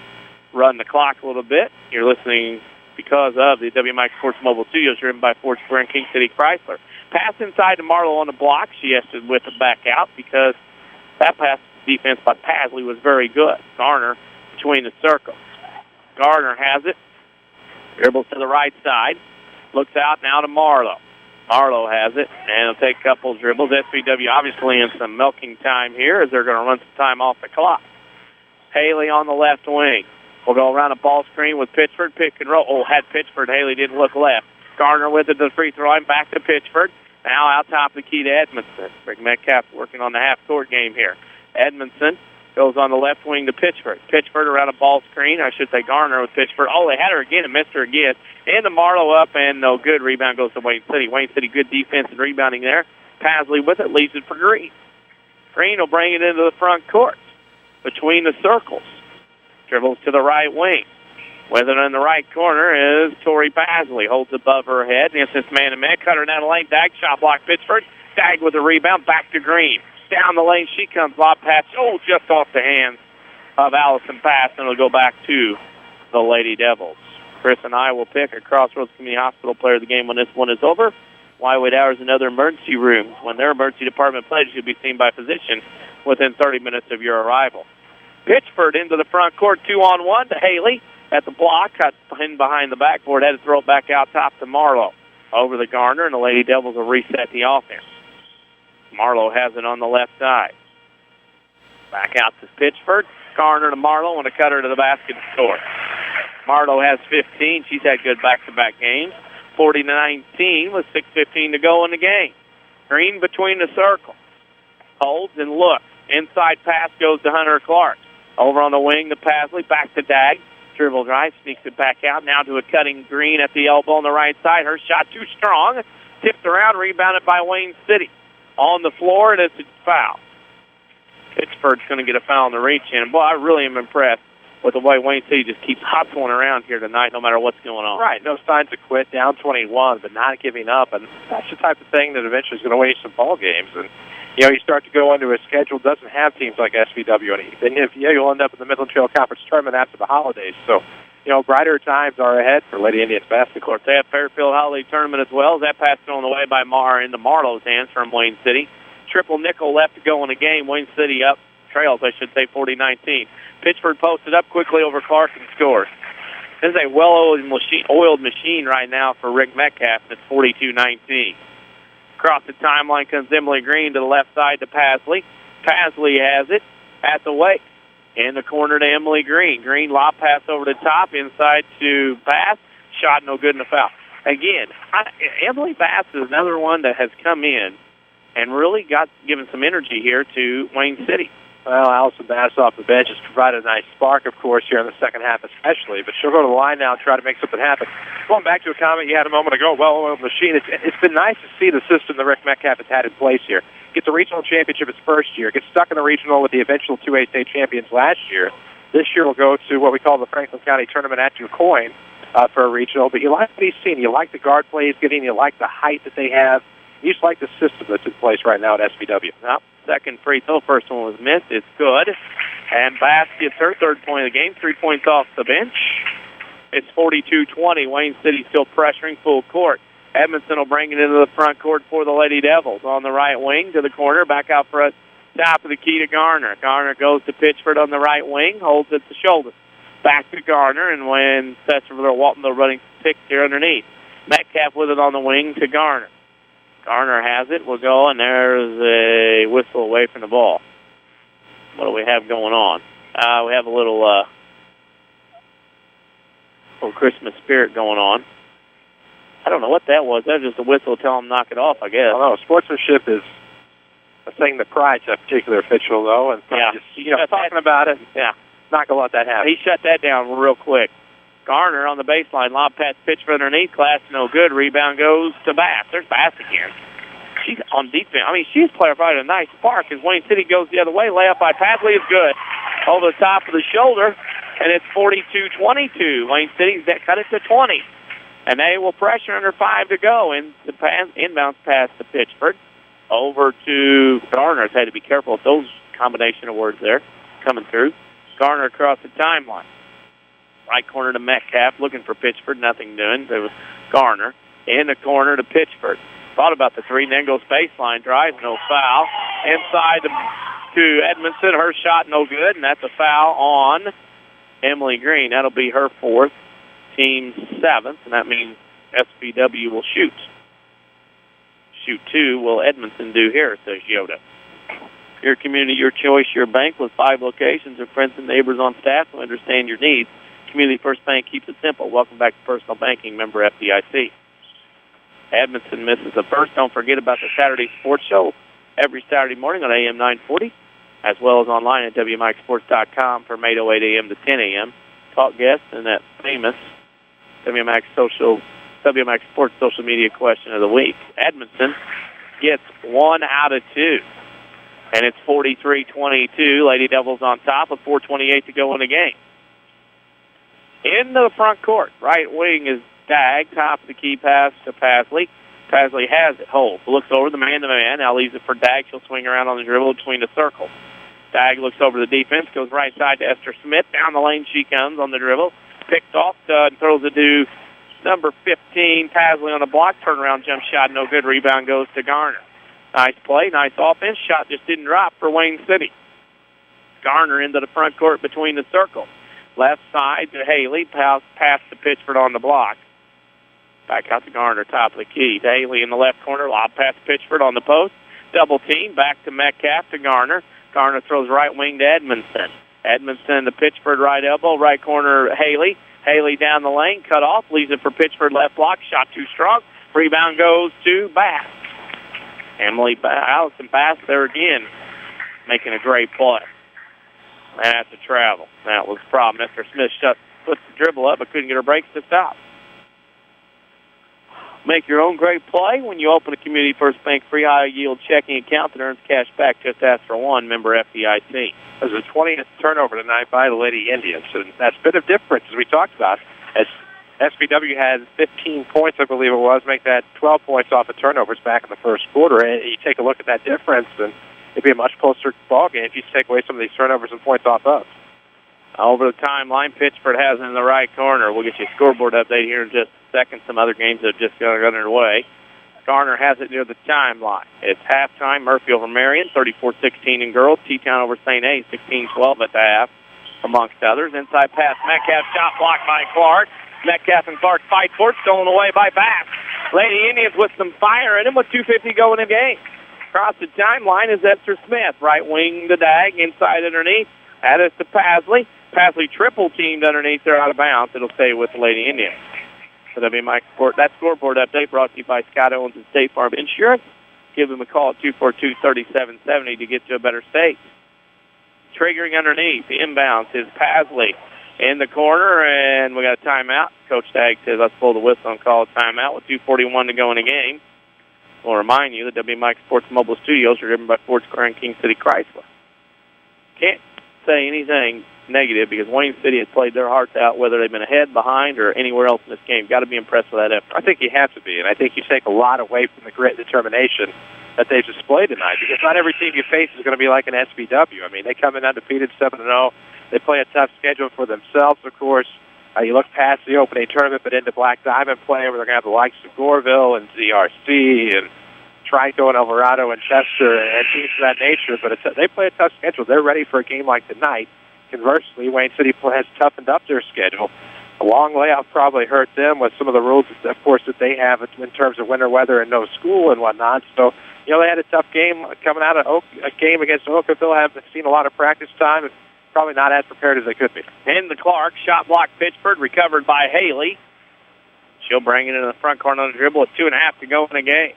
run the clock a little bit. You're listening because of the WMIX Sports Mobile Studios driven by Ford Square and King City Chrysler. Pass inside to Marlowe on the block. She has to whip it back out because that pass defense by Pasley was very good. Garner between the circles. Garner has it. Dribbles to the right side. Looks out now to Marlowe. Marlowe has it, and it'll take a couple dribbles. SVW obviously in some milking time here as they're going to run some time off the clock. Haley on the left wing. We'll go around a ball screen with Pitchford. Pick and roll. Oh, had Pitchford. Haley didn't look left. Garner with it to the free throw line. Back to Pitchford. Now out top of the key to Edmondson. Rick Metcalf working on the half-court game here. Edmondson goes on the left wing to Pitchford. Pitchford around a ball screen. I should say Garner with Pitchford. Oh, they had her again and missed her again. And the Marlowe up, and no good. Rebound goes to Wayne City. Wayne City, good defense and rebounding there. Pasley with it, leaves it for Green. Green will bring it into the front court between the circles. Dribbles to the right wing. With it in the right corner is Tori Pasley. Holds above her head. Against this man-to-man. Cutter down the lane. Dag. Shot block Pittsburgh. Dag with the rebound. Back to Green. Down the lane she comes. Lob pass. Oh, just off the hands of Allison Pass. And it'll go back to the Lady Devils. Chris and I will pick a Crossroads Community Hospital player of the game when this one is over. Wildwood Hours and other emergency rooms. When their emergency department pledges, you'll be seen by physicians within 30 minutes of your arrival. Pitchford into the front court. 2-on-1 to Haley. At the block, cut in behind the backboard, had to throw it back out top to Marlowe. Over the Garner, and the Lady Devils will reset the offense. Marlowe has it on the left side. Back out to Pitchford. Garner to Marlowe, and a cutter to the basket to score. Marlowe has 15. She's had good back-to-back games. 40-19 with 6:15 to go in the game. Green between the circles. Holds and looks. Inside pass goes to Hunter Clark. Over on the wing to Pasley. Back to Dag. Dribble drive, sneaks it back out, now to a cutting Green at the elbow on the right side. Her shot too strong, tipped around, rebounded by Wayne City. On the floor, and it's a foul. Pittsburgh's going to get a foul on the reach-in. Boy, I really am impressed with the way Wayne City just keeps hustling around here tonight, no matter what's going on. Right, no signs of quit, down 21, but not giving up, and that's the type of thing that eventually is going to win you some ball games. And you know, you start to go into a schedule that doesn't have teams like SVW, and then you'll end up in the Midland Trail Conference tournament after the holidays. So, you know, brighter times are ahead for Lady Indians basketball. They have Fairfield Holiday Tournament as well. That pass thrown away by Marr into Marlowe's hands from Wayne City. Triple nickel left to go in the game. Wayne City up, trails, I should say, 40-19. Pitchford posted up quickly over Clark and scores. This is a well-oiled machine right now for Rick Metcalf. It's 42-19. Across the timeline comes Emily Green to the left side to Pasley. Pasley has it at the waist. In the corner to Emily Green. Green lob pass over the top, inside to Bass. Shot no good in the foul. Again, Emily Bass is another one that has come in and really given some energy here to Wayne City. Well, Allison Bass off the bench has provided a nice spark, of course, here in the second half especially, but she'll go to the line now and try to make something happen. Going back to a comment you had a moment ago, well-oiled machine, it's been nice to see the system that Rick Metcalf has had in place here. Gets a regional championship its first year, gets stuck in the regional with the eventual 2A state champions last year. This year will go to what we call the Franklin County Tournament at DuQuoin for a regional, but you like what he's seen. You like the guard play he's getting, you like the height that they have. You just like the system that's in place right now at SVW. Well, second free throw. First one was missed. It's good. And Bass gets her third point of the game. 3 points off the bench. It's 42-20. Wayne City still pressuring full court. Edmondson will bring it into the front court for the Lady Devils. On the right wing to the corner. Back out for a top of the key to Garner. Garner goes to Pitchford on the right wing. Holds at the shoulder. Back to Garner. And when Sesser-Valier-Waltonville running picks here underneath. Metcalf with it on the wing to Garner. Garner has it. We'll go, and there's a whistle away from the ball. What do we have going on? We have a little Christmas spirit going on. I don't know what that was. That was just a whistle to tell them knock it off, I guess. I don't know. Sportsmanship is a thing that prides that particular official, though, and just, talking about it, not going to let that happen. He shut that down real quick. Garner on the baseline. Lob pass pitch for underneath. Class no good. Rebound goes to Bass. There's Bass again. She's on defense. I mean, she's playing right a nice spark as Wayne City goes the other way. Layup by Padley is good. Over the top of the shoulder, and it's 42-22. Wayne City's cut it to 20. And they will pressure under 5 to go. In the inbounds pass to Pitchford. Over to Garner. Had to be careful with those combination of words there coming through. Garner across the timeline. Right corner to Metcalf, looking for Pitchford. Nothing doing. There was Garner. In the corner to Pitchford. Thought about the three, and then goes baseline drive. No foul. Inside to Edmondson. Her shot no good, and that's a foul on Emily Green. That'll be her fourth. Team seventh, and that means SBW will shoot. Shoot two will Edmondson do here, says Yoda. Your community, your choice, your bank with 5 locations of friends and neighbors on staff who understand your needs. Community First Bank keeps it simple. Welcome back to Personal Banking, member FDIC. Edmondson misses the first. Don't forget about the Saturday Sports Show every Saturday morning on AM 940, as well as online at WMIXSports.com from 8:08 a.m. to 10 a.m. Talk guests and that famous WMIX Sports social media question of the week. Edmondson gets 1 out of 2, and it's 43-22. Lady Devils on top with 4:28 to go in the game. Into the front court. Right wing is Dag. Top of the key pass to Pasley. Pasley has it. Holds. Looks over the man-to-man. Now leaves it for Dag. She'll swing around on the dribble between the circles. Dag looks over the defense. Goes right side to Esther Smith. Down the lane she comes on the dribble. Picked off. And throws it to number 15. Pasley on the block. Turnaround jump shot. No good. Rebound goes to Garner. Nice play. Nice offense. Shot just didn't drop for Wayne City. Garner into the front court between the circles. Left side to Haley. Pass to Pitchford on the block. Back out to Garner, top of the key. To Haley in the left corner. Lob pass to Pitchford on the post. Double team. Back to Metcalf to Garner. Garner throws right wing to Edmondson. Edmondson to Pitchford right elbow. Right corner Haley. Haley down the lane. Cut off. Leaves it for Pitchford left block. Shot too strong. Rebound goes to Bass. Allison Bass there again. Making a great play. And that's a travel. That was the problem. Esther Smith puts the dribble up, but couldn't get her breaks to stop. Make your own great play when you open a Community First Bank free high-yield checking account that earns cash back. Just ask for one. Member FDIC. It was the 20th turnover tonight by the Lady Indians, and that's a bit of difference, as we talked about. As SBW had 15 points, I believe it was, make that 12 points off of turnovers back in the first quarter. And you take a look at that difference, and it'd be a much closer ball game if you take away some of these turnovers and points off us. Over the timeline, Pitchford has it in the right corner. We'll get you a scoreboard update here in just a second. Some other games that have just got underway. Garner has it near the timeline. It's halftime. Murphy over Marion, 34-16 in girls. T-Town over St. A, 16-12 at the half, amongst others. Inside pass, Metcalf, shot blocked by Clark. Metcalf and Clark fight for it, stolen away by Bass. Lady Indians with some fire in them with 2:50 going in the game. Across the timeline is Esther Smith. Right wing to Dag, inside underneath. That is to Pasley. Pasley triple teamed underneath. They're out of bounds. It'll stay with the Lady Indians. So that'll be my sport. That scoreboard update brought to you by Scott Owens and State Farm Insurance. Give them a call at 242-3770 to get to a better state. Triggering underneath. The inbounds is Pasley in the corner, and we got a timeout. Coach Dag says, let's blow the whistle and call a timeout with 2:41 to go in the game. We'll remind you that WMIX Sports Mobile Studios are driven by Ford Square and King City Chrysler. Can't say anything negative because Wayne City has played their hearts out, whether they've been ahead, behind, or anywhere else in this game. Got to be impressed with that effort. I think you have to be, and I think you take a lot away from the grit and determination that they've displayed tonight, because not every team you face is going to be like an SBW. I mean, they come in undefeated 7-0. They play a tough schedule for themselves, of course. You look past the opening tournament, but into Black Diamond play, where they're going to have the likes of Goreville and ZRC and Trico and Alvarado and Chester and teams of that nature. But they play a tough schedule. They're ready for a game like tonight. Conversely, Wayne City has toughened up their schedule. A long layoff probably hurt them with some of the rules, of course, that they have in terms of winter weather and no school and whatnot. So, they had a tough game coming out of a game against Oakville. Haven't seen a lot of practice time and probably not as prepared as they could be. In the Clark, shot block Pittsford, recovered by Haley. She'll bring it into the front corner on the dribble with 2.5 to go in the game.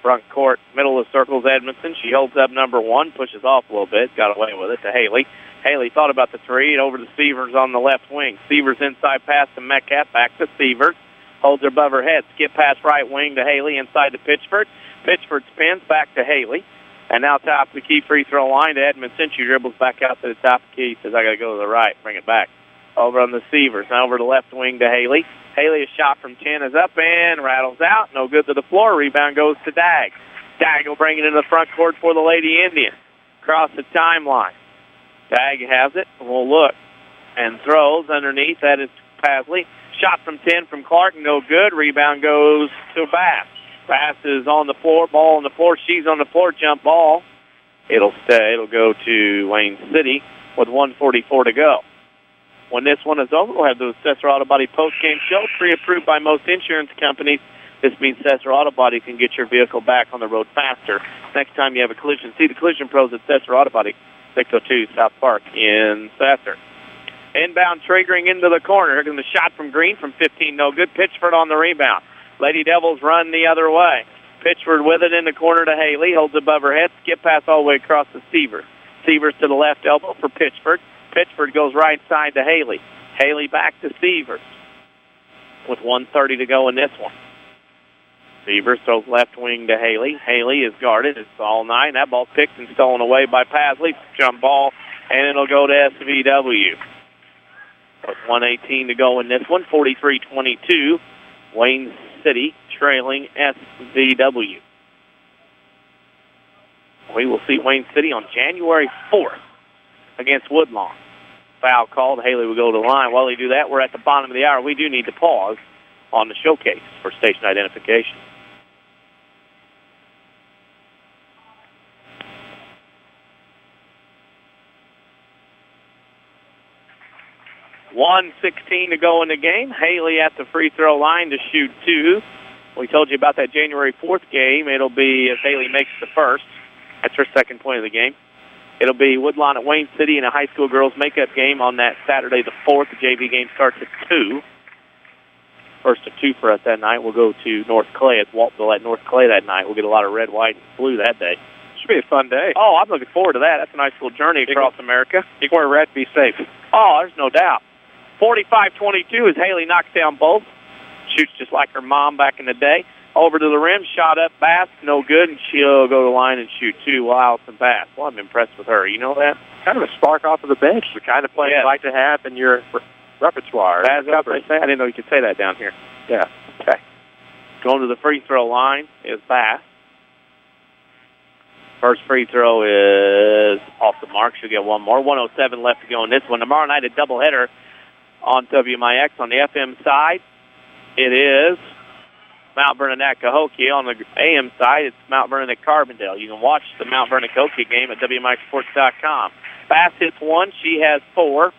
Front court, middle of the circle's Edmondson. She holds up number 1, pushes off a little bit, got away with it to Haley. Haley thought about the 3, and over to Severs on the left wing. Severs inside pass to Metcalf, back to Severs. Holds her above her head. Skip pass right wing to Haley, inside to Pittsford. Pittsford spins back to Haley. And now top of the key free throw line to Edmondson. She dribbles back out to the top of the key. Says, I got to go to the right. Bring it back. Over on the Severs. Now over to the left wing to Haley. Haley, a shot from 10 is up and rattles out. No good to the floor. Rebound goes to Dag. Dag will bring it into the front court for the Lady Indians. Across the timeline. Dag has it. We'll look. And throws underneath. That is Pasley. Shot from 10 from Clark. No good. Rebound goes to Bass. Bass is on the floor. Ball on the floor. She's on the floor. Jump ball. It'll stay. It'll go to Wayne City with 1:44 to go. When this one is over, we'll have the Sesser Auto Body post-game show, pre-approved by most insurance companies. This means Sesser Auto Body can get your vehicle back on the road faster. Next time you have a collision, see the collision pros at Sesser Auto Body, 602 South Park in Sesser. Inbound triggering into the corner. Here comes the shot from Green from 15. No good. Pittsford on the rebound. Lady Devils run the other way. Pittsford with it in the corner to Haley. Holds above her head. Skip pass all the way across to Severs. Severs to the left elbow for Pittsford. Pittsford goes right side to Haley. Haley back to Severs with 1:30 to go in this one. Severs throws left wing to Haley. Haley is guarded. It's all night. That ball picked and stolen away by Pasley. Jump ball, and it'll go to SVW. With 1:18 to go in this one. 43-22. Wayne City trailing SVW. We will see Wayne City on January 4th against Woodlawn. Foul called. Haley will go to the line. While they do that, we're at the bottom of the hour. We do need to pause on the showcase for station identification. $1:16 to go in the game. Haley at the free throw line to shoot 2. We told you about that January 4th game. It'll be if Haley makes the first. That's her second point of the game. It'll be Woodlawn at Wayne City in a high school girls makeup game on that Saturday the 4th. The JV game starts at 2. First of 2 for us that night. We'll go to North Clay. It's Waltonville at North Clay that night. We'll get a lot of red, white, and blue that day. Should be a fun day. Oh, I'm looking forward to that. That's a nice little journey across America. You can wear red, be safe. Oh, there's no doubt. 45-22 as Haley knocks down both. Shoots just like her mom back in the day. Over to the rim, shot up, Bass, no good, and she'll go to the line and shoot 2 while Allison Bass. Well, I'm impressed with her. You know that? Kind of a spark off of the bench, the kind of play you like to have in your repertoire. That's what they say. I didn't know you could say that down here. Yeah. Okay. Going to the free throw line is Bass. First free throw is off the mark. She'll get one more. 1:07 left to go in this one. Tomorrow night, a doubleheader on WMIX on the FM side. It is Mount Vernon at Cahokia. On the AM side, it's Mount Vernon at Carbondale. You can watch the Mount Vernon Cahokia game at WMIXsports.com. Bass hits 1. She has 4.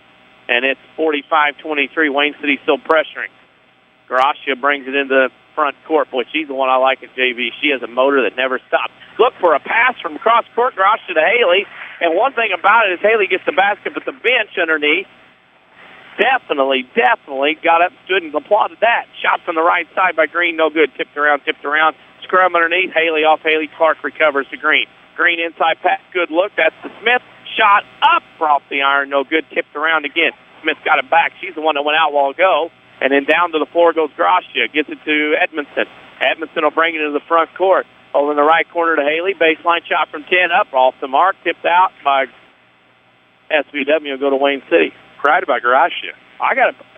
And it's 45-23. Wayne City still pressuring. Gracia brings it into the front court. Boy, she's the one I like at JV. She has a motor that never stops. Look for a pass from cross court. Gracia to Haley. And one thing about it is Haley gets the basket, but the bench underneath definitely got up, stood, and applauded that. Shot from the right side by Green, no good. Tipped around. Scrum underneath. Haley off Haley. Clark recovers to Green. Green inside pass, good look. That's the Smith. Shot up off the iron, no good. Tipped around again. Smith got it back. She's the one that went out while ago. And then down to the floor goes Gracia. Gets it to Edmondson. Edmondson will bring it into the front court. Over in the right corner to Haley. Baseline shot from 10 up. Off the mark. Tipped out by SVW. Will go to Wayne City. Cried about Gracia.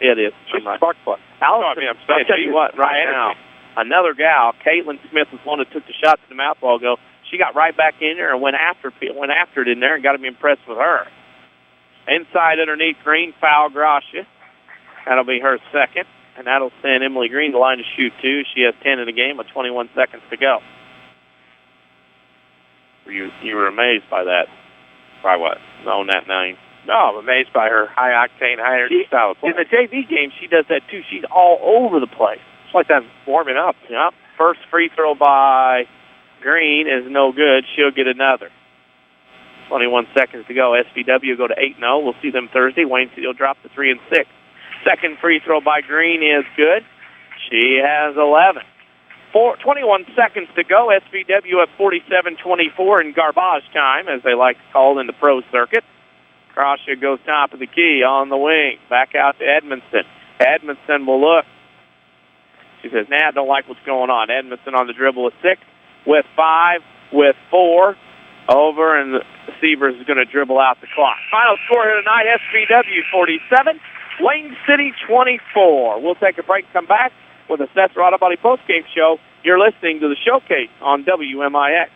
It is. She's a spark plug. Allison, I'm saying, I'll tell you what, right now, another gal, Caitlin Smith, was one that took the shot to the mouth while ago. She got right back in there and went after it in there and got to be impressed with her. Inside underneath Green, foul Gracia. That'll be her second, and that'll send Emily Green to the line to shoot 2. She has 10 in the game with 21 seconds to go. You were amazed by that. By what? On that 9. No, I'm amazed by her high-octane, high-energy style of play. In the JV game, she does that, too. She's all over the place. It's like that warming up. Yep. First free throw by Green is no good. She'll get another. 21 seconds to go. SVW go to 8-0. We'll see them Thursday. Wayne City will drop to 3-6. Second free throw by Green is good. She has 11. 21 seconds to go. SVW at 47-24 in garbage time, as they like to call it in the pro circuit. Krasha goes top of the key on the wing. Back out to Edmondson. Edmondson will look. She says, I don't like what's going on. Edmondson on the dribble with 6, with 5, with 4. Over, and the Seavers is going to dribble out the clock. Final score here tonight, SVW 47, Wayne City 24. We'll take a break and come back with the Sesser Auto Body postgame show. You're listening to the Showcase on WMIX.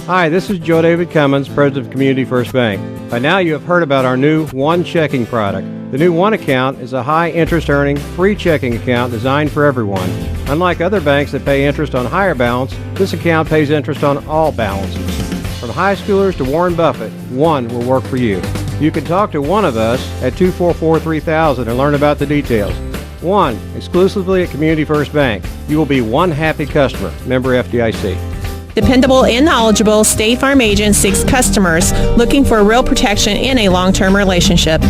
Hi, this is Joe David Cummins, President of Community First Bank. By now you have heard about our new One Checking product. The new One Account is a high-interest-earning, free checking account designed for everyone. Unlike other banks that pay interest on higher balance, this account pays interest on all balances. From high schoolers to Warren Buffett, One will work for you. You can talk to one of us at 244-3000 and learn about the details. One, exclusively at Community First Bank. You will be one happy customer. Member FDIC. Dependable and knowledgeable State Farm agent seeks customers looking for real protection in a long-term relationship.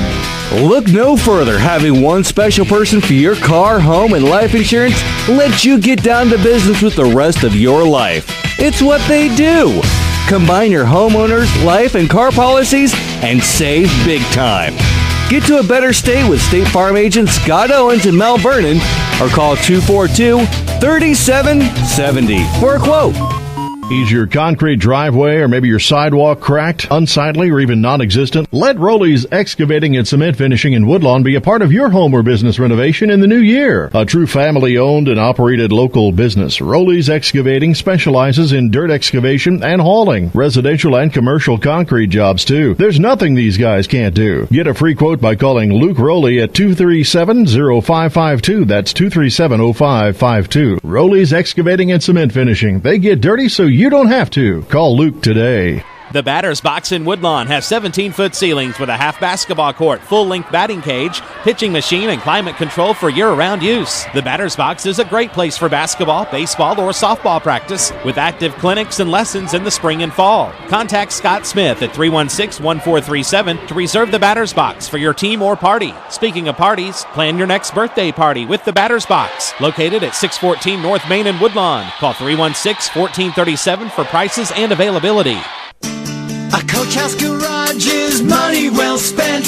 Look no further. Having one special person for your car, home, and life insurance lets you get down to business with the rest of your life. It's what they do. Combine your homeowners, life, and car policies and save big time. Get to a better state with State Farm agent Scott Owens in Mount Vernon or call 242-3770 for a quote. Is your concrete driveway or maybe your sidewalk cracked, unsightly, or even non-existent? Let Rowley's Excavating and Cement Finishing in Woodlawn be a part of your home or business renovation in the new year. A true family-owned and operated local business, Rowley's Excavating specializes in dirt excavation and hauling, residential and commercial concrete jobs too. There's nothing these guys can't do. Get a free quote by calling Luke Rowley at 237-0552. That's 237-0552. Rowley's Excavating and Cement Finishing. They get dirty so you don't have to. Call Luke today. The batter's box in Woodlawn has 17-foot ceilings with a half basketball court, full-length batting cage, pitching machine, and climate control for year-round use. The batter's box is a great place for basketball, baseball, or softball practice with active clinics and lessons in the spring and fall. Contact Scott Smith at 316-1437 to reserve the batter's box for your team or party. Speaking of parties, plan your next birthday party with the batter's box. Located at 614 North Main in Woodlawn. Call 316-1437 for prices and availability. A Coach House Garage is money well spent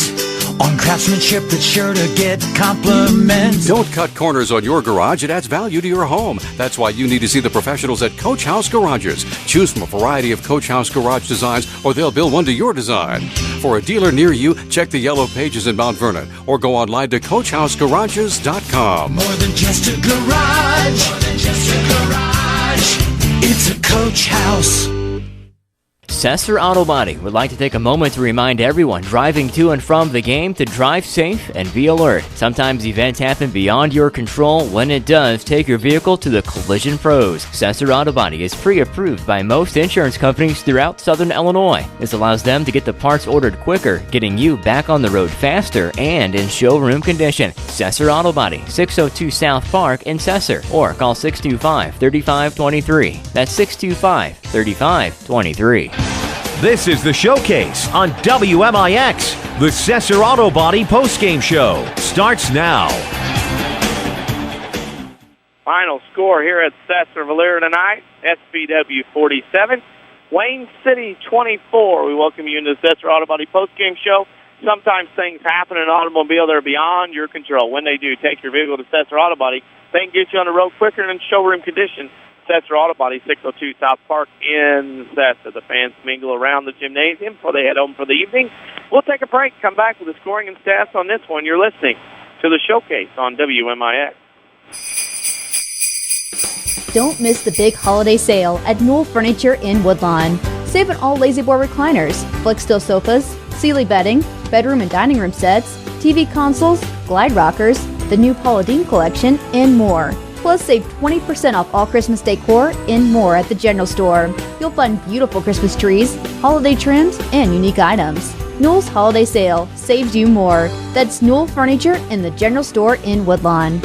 on craftsmanship that's sure to get compliments. Don't cut corners on your garage. It adds value to your home. That's why you need to see the professionals at Coach House Garages. Choose from a variety of Coach House Garage designs, or they'll build one to your design. For a dealer near you, check the yellow pages in Mount Vernon or go online to CoachHouseGarages.com. More than just a garage. More than just a garage. It's a Coach House. Sesser Auto Body would like to take a moment to remind everyone driving to and from the game to drive safe and be alert. Sometimes events happen beyond your control. When it does, take your vehicle to the collision pros. Sesser Auto Body is pre-approved by most insurance companies throughout Southern Illinois. This allows them to get the parts ordered quicker, getting you back on the road faster and in showroom condition. Sesser Auto Body, 602 South Park in Sesser, or call 625-3523. That's 625-3523. This is the Showcase on WMIX. The Sesser Auto Body postgame show starts now. Final score here at Sesser-Valier tonight, SVW 47, Wayne City 24. We welcome you into the Sesser Auto Body postgame show. Sometimes things happen in an automobile that are beyond your control. When they do, take your vehicle to Sesser Auto Body. They can get you on the road quicker and in showroom condition. Sesser Auto Body, 602 South Park in Sesser. The fans mingle around the gymnasium before they head home for the evening. We'll take a break, come back with the scoring and stats on this one. You're listening to the Showcase on WMIX. Don't miss the big holiday sale at Newell Furniture in Woodlawn. Save on all lazy boy recliners, Flexsteel sofas, Sealy bedding, bedroom and dining room sets, TV consoles, glide rockers, the new Paula Deen collection, and more. Plus, save 20% off all Christmas decor and more at the general store. You'll find beautiful Christmas trees, holiday trims, and unique items. Newell's Holiday Sale saves you more. That's Newell Furniture in the General Store in Woodlawn.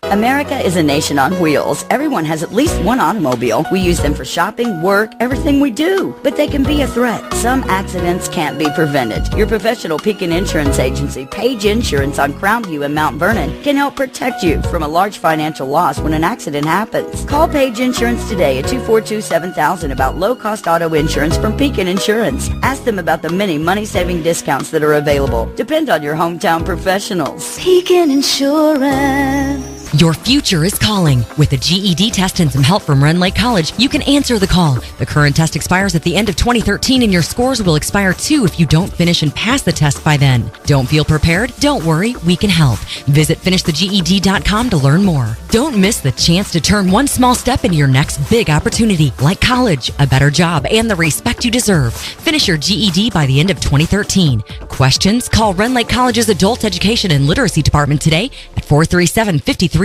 America is a nation on wheels. Everyone has at least one automobile. We use them for shopping, work, everything we do. But they can be a threat. Some accidents can't be prevented. Your professional Pekin Insurance Agency, Page Insurance on Crownview in Mount Vernon, can help protect you from a large financial loss when an accident happens. Call Page Insurance today at 242-7000 about low-cost auto insurance from Pekin Insurance. Ask them about the many money-saving discounts that are available. Depend on your hometown professionals. Pekin Insurance. Your future is calling. With a GED test and some help from Rend Lake College, you can answer the call. The current test expires at the end of 2013 and your scores will expire too if you don't finish and pass the test by then. Don't feel prepared? Don't worry, we can help. Visit finishtheged.com to learn more. Don't miss the chance to turn one small step into your next big opportunity, like college, a better job, and the respect you deserve. Finish your GED by the end of 2013. Questions? Call Rend Lake College's Adult Education and Literacy Department today at 437-5321.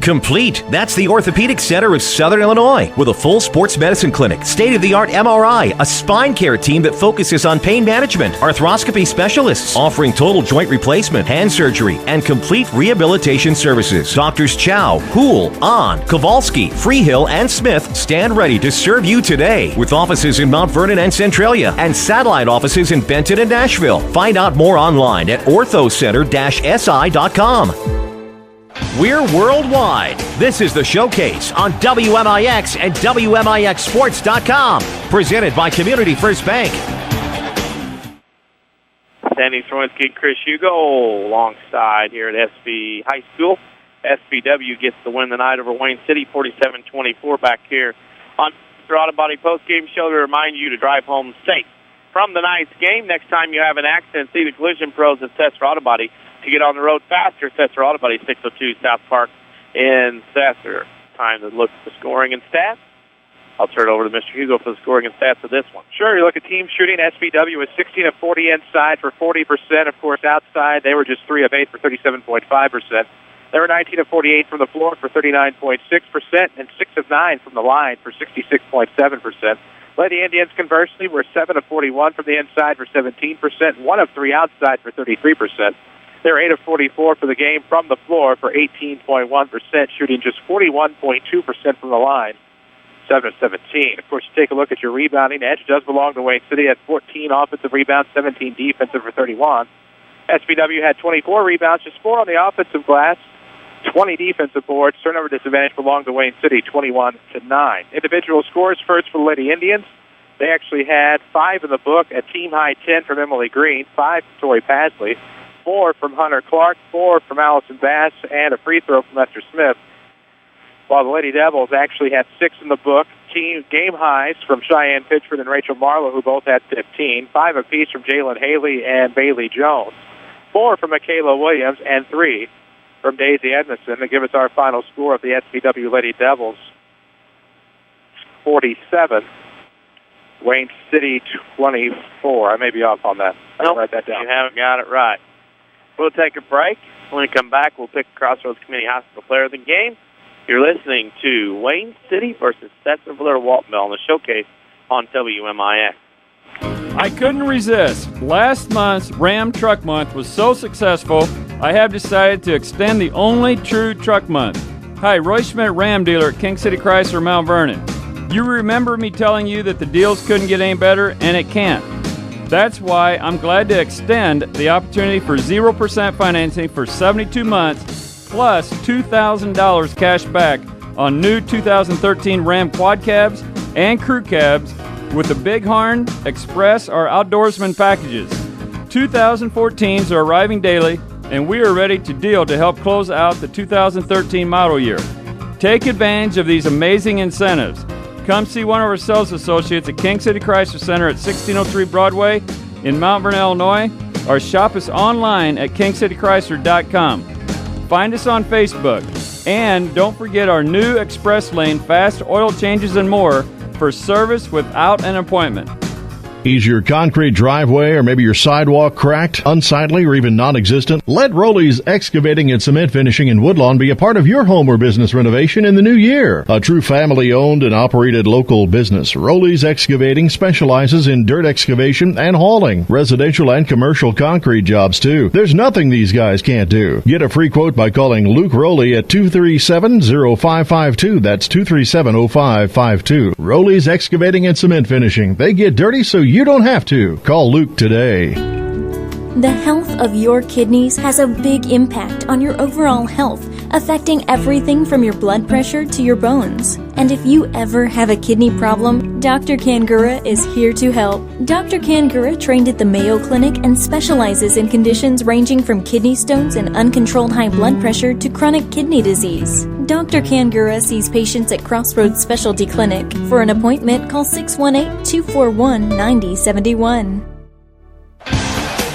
Complete. That's the Orthopedic Center of Southern Illinois with a full sports medicine clinic, state-of-the-art MRI, a spine care team that focuses on pain management, arthroscopy specialists offering total joint replacement, hand surgery, and complete rehabilitation services. Doctors Chow, Hool, Ahn, Kowalski, Freehill, and Smith stand ready to serve you today with offices in Mount Vernon and Centralia and satellite offices in Benton and Nashville. Find out more online at orthocenter-si.com. We're worldwide. This is the Showcase on WMIX and WMIXsports.com. Presented by Community First Bank. Sandy Czerwinski and Chris Hugo alongside here at SB High School. SBW gets the win tonight over Wayne City, 47-24 back here on the Auto Body Postgame Show to remind you to drive home safe from the night's game. Next time you have an accident, see the collision pros at Sesser Auto Body to get on the road faster. Sesser Auto Body, 602 South Park in Sesser. Time to look at the scoring and stats. I'll turn it over to Mr. Hugo for the scoring and stats of this one. Sure, you look at team shooting. SBW was 16 of 40 inside for 40%. Of course, outside, they were just 3 of 8 for 37.5%. They were 19 of 48 from the floor for 39.6%, and 6 of 9 from the line for 66.7%. Lady Indians, conversely, were 7 of 41 from the inside for 17%, 1 of 3 outside for 33%. They were 8 of 44 for the game from the floor for 18.1%, shooting just 41.2% from the line, 7 of 17. Of course, you take a look at your rebounding. Edge does belong to Wayne City at 14 offensive rebounds, 17 defensive for 31. SBW had 24 rebounds, just 4 on the offensive glass, 20 defensive boards. Turnover disadvantage belonged to Wayne City, 21-9. Individual scores first for the Lady Indians. They actually had 5 in the book, a team-high 10 from Emily Green, 5 from Tori Pasley, 4 from Hunter Clark, 4 from Allison Bass, and a free throw from Esther Smith. While the Lady Devils actually had 6 in the book, team game highs from Cheyenne Pitchford and Rachel Marlowe, who both had 15, 5 apiece from Jalen Haley and Bailey Jones, 4 from Michaela Williams, and 3 from Daisy Edmondson to give us our final score of the SBW Lady Devils, 47, Wayne City 24. I may be off on that. I'll write that down. You haven't got it right. We'll take a break. When we come back, we'll pick Crossroads Community Hospital player of the game. You're listening to Wayne City versus Sesser-Valier-Waltonville on the Showcase on WMIX. I couldn't resist. Last month's Ram Truck Month was so successful, I have decided to extend the only true truck month. Hi, Roy Schmidt, Ram dealer at King City Chrysler, Mount Vernon. You remember me telling you that the deals couldn't get any better, and it can't. That's why I'm glad to extend the opportunity for 0% financing for 72 months, plus $2,000 cash back on new 2013 Ram Quad Cabs and Crew Cabs with the Bighorn, Express, or Outdoorsman packages. 2014s are arriving daily, and we are ready to deal to help close out the 2013 model year. Take advantage of these amazing incentives. Come see one of our sales associates at King City Chrysler Center at 1603 Broadway in Mount Vernon, Illinois, or shop us online at kingcitychrysler.com. Find us on Facebook. And don't forget our new Express Lane, fast oil changes and more for service without an appointment. Is your concrete driveway or maybe your sidewalk cracked, unsightly, or even non-existent? Let Rowley's Excavating and Cement Finishing in Woodlawn be a part of your home or business renovation in the new year. A true family-owned and operated local business, Rowley's Excavating specializes in dirt excavation and hauling, residential and commercial concrete jobs too. There's nothing these guys can't do. Get a free quote by calling Luke Rowley at 237-0552. That's 237-0552. Rowley's Excavating and Cement Finishing. They get dirty so you don't have to. Call Luke today. The health of your kidneys has a big impact on your overall health, affecting everything from your blood pressure to your bones. And if you ever have a kidney problem, Dr. Kangura is here to help. Dr. Kangura trained at the Mayo Clinic and specializes in conditions ranging from kidney stones and uncontrolled high blood pressure to chronic kidney disease. Dr. Kangura sees patients at Crossroads Specialty Clinic. For an appointment, call 618-241-9071.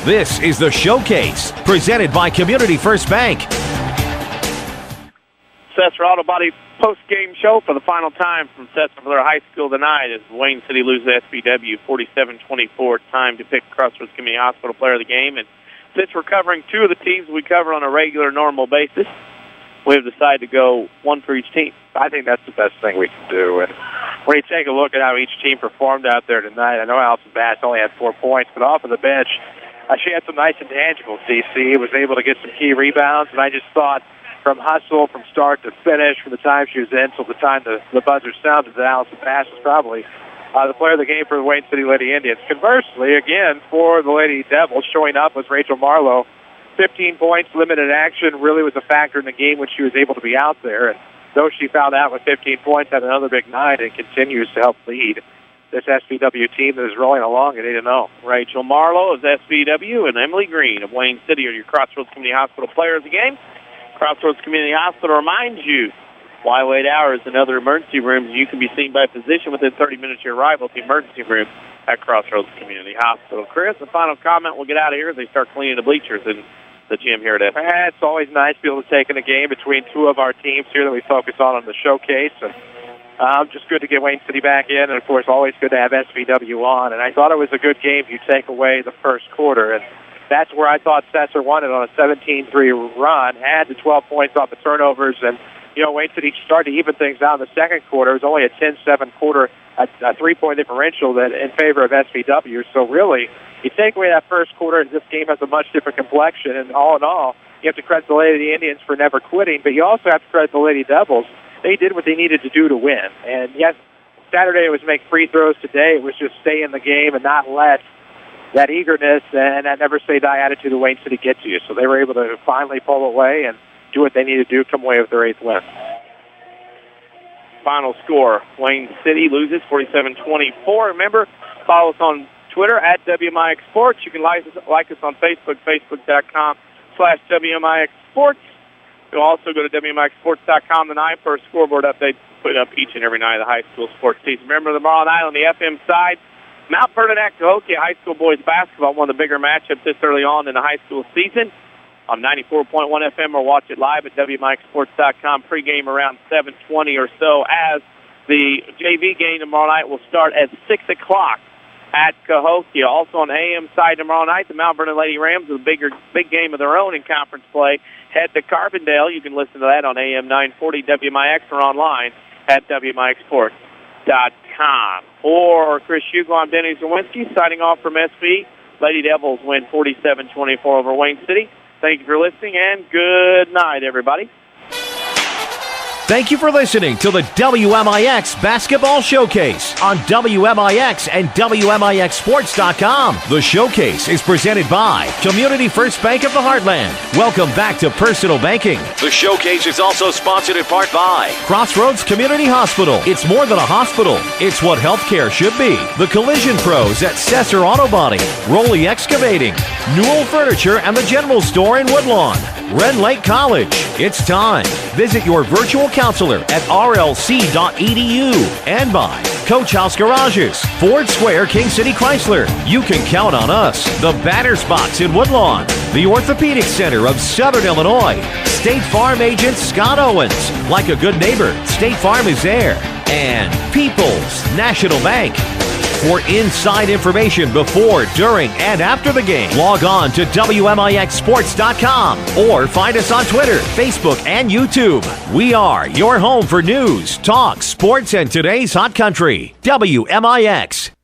This is the Showcase, presented by Community First Bank. Sesser Auto Body post-game show for the final time from Sesser-Valier High School tonight as Wayne City loses SVW 47-24. Time to pick Crossroads Community Hospital Player of the Game. And since we're covering two of the teams we cover on a regular, normal basis, we have decided to go one for each team. I think that's the best thing we can do. And when you take a look at how each team performed out there tonight, I know Allison Bass only had 4 points, but off of the bench, she had some nice intangibles. DC was able to get some key rebounds, and I just thought from hustle, from start to finish, from the time she was in till the time the buzzer sounded, that Allison Bass was probably the player of the game for the Wayne City Lady Indians. Conversely, again, for the Lady Devils, showing up was Rachel Marlowe. 15 points, limited action, really was a factor in the game when she was able to be out there. And though she fouled out with 15 points, had another big night and continues to help lead this SVW team that is rolling along at 8-0. Rachel Marlowe of SVW and Emily Green of Wayne City are your Crossroads Community Hospital players of the game. Crossroads Community Hospital reminds you why wait hours in other emergency rooms. You can be seen by a physician within 30 minutes of your arrival at the emergency room at Crossroads Community Hospital. Chris, the final comment, we'll get out of here as they start cleaning the bleachers in the gym here at FA. It's always nice to be able to take in a game between two of our teams here that we focus on the Showcase. And just good to get Wayne City back in, and, of course, always good to have SVW on. And I thought it was a good game if you take away the first quarter. And that's where I thought Sesser won it on a 17-3 run, had the 12 points off the turnovers. And, Wayne City started to even things out in the second quarter. It was only a 10-7 quarter, a 3-point differential that in favor of SVW. So, really, you take away that first quarter, and this game has a much different complexion. And all in all, you have to credit the Lady Indians for never quitting, but you also have to credit the Lady Devils. They did what they needed to do to win. And yes, Saturday it was make free throws. Today it was just stay in the game and not let that eagerness and that never say die attitude of Wayne City get to you. So they were able to finally pull away and do what they needed to do, come away with their 8th win. Final score, Wayne City loses 47-24. Remember, follow us on Twitter at WMIX Sports. You can like us on Facebook, facebook.com/WMIX Sports. You'll also go to WMIXsports.com tonight for a scoreboard update put up each and every night of the high school sports season. Remember, tomorrow night on the FM side, Mount Vernon at Cahokia High School boys basketball, one of the bigger matchups this early on in the high school season. On 94.1 FM, or watch it live at WMIXsports.com. Pregame around 7:20 or so, as the JV game tomorrow night will start at 6 o'clock at Cahokia. Also on AM side tomorrow night, the Mount Vernon Lady Rams with a big game of their own in conference play. Head to Carbondale. You can listen to that on AM 940 WMIX or online at WMIXsports.com. For Chris Hugo, I'm Denny Czerwinski signing off from SV. Lady Devils win 47-24 over Wayne City. Thank you for listening, and good night, everybody. Thank you for listening to the WMIX Basketball Showcase on WMIX and WMIXsports.com. The Showcase is presented by Community First Bank of the Heartland. Welcome back to personal banking. The Showcase is also sponsored in part by Crossroads Community Hospital. It's more than a hospital. It's what healthcare should be. The Collision Pros at Sesser Auto Body, Rowley Excavating, Newell Furniture and the General Store in Woodlawn, Ren Lake College. It's time. Visit your virtual counselor at rlc.edu, and by Coach House Garages, Ford Square, King City Chrysler. You can count on us. The Batter's Box in Woodlawn, the Orthopedic Center of Southern Illinois, State Farm agent Scott Owens. Like a good neighbor, State Farm is there. And People's National Bank. For inside information before, during, and after the game, log on to WMIXSports.com or find us on Twitter, Facebook, and YouTube. We are your home for news, talk, sports, and today's hot country. WMIX.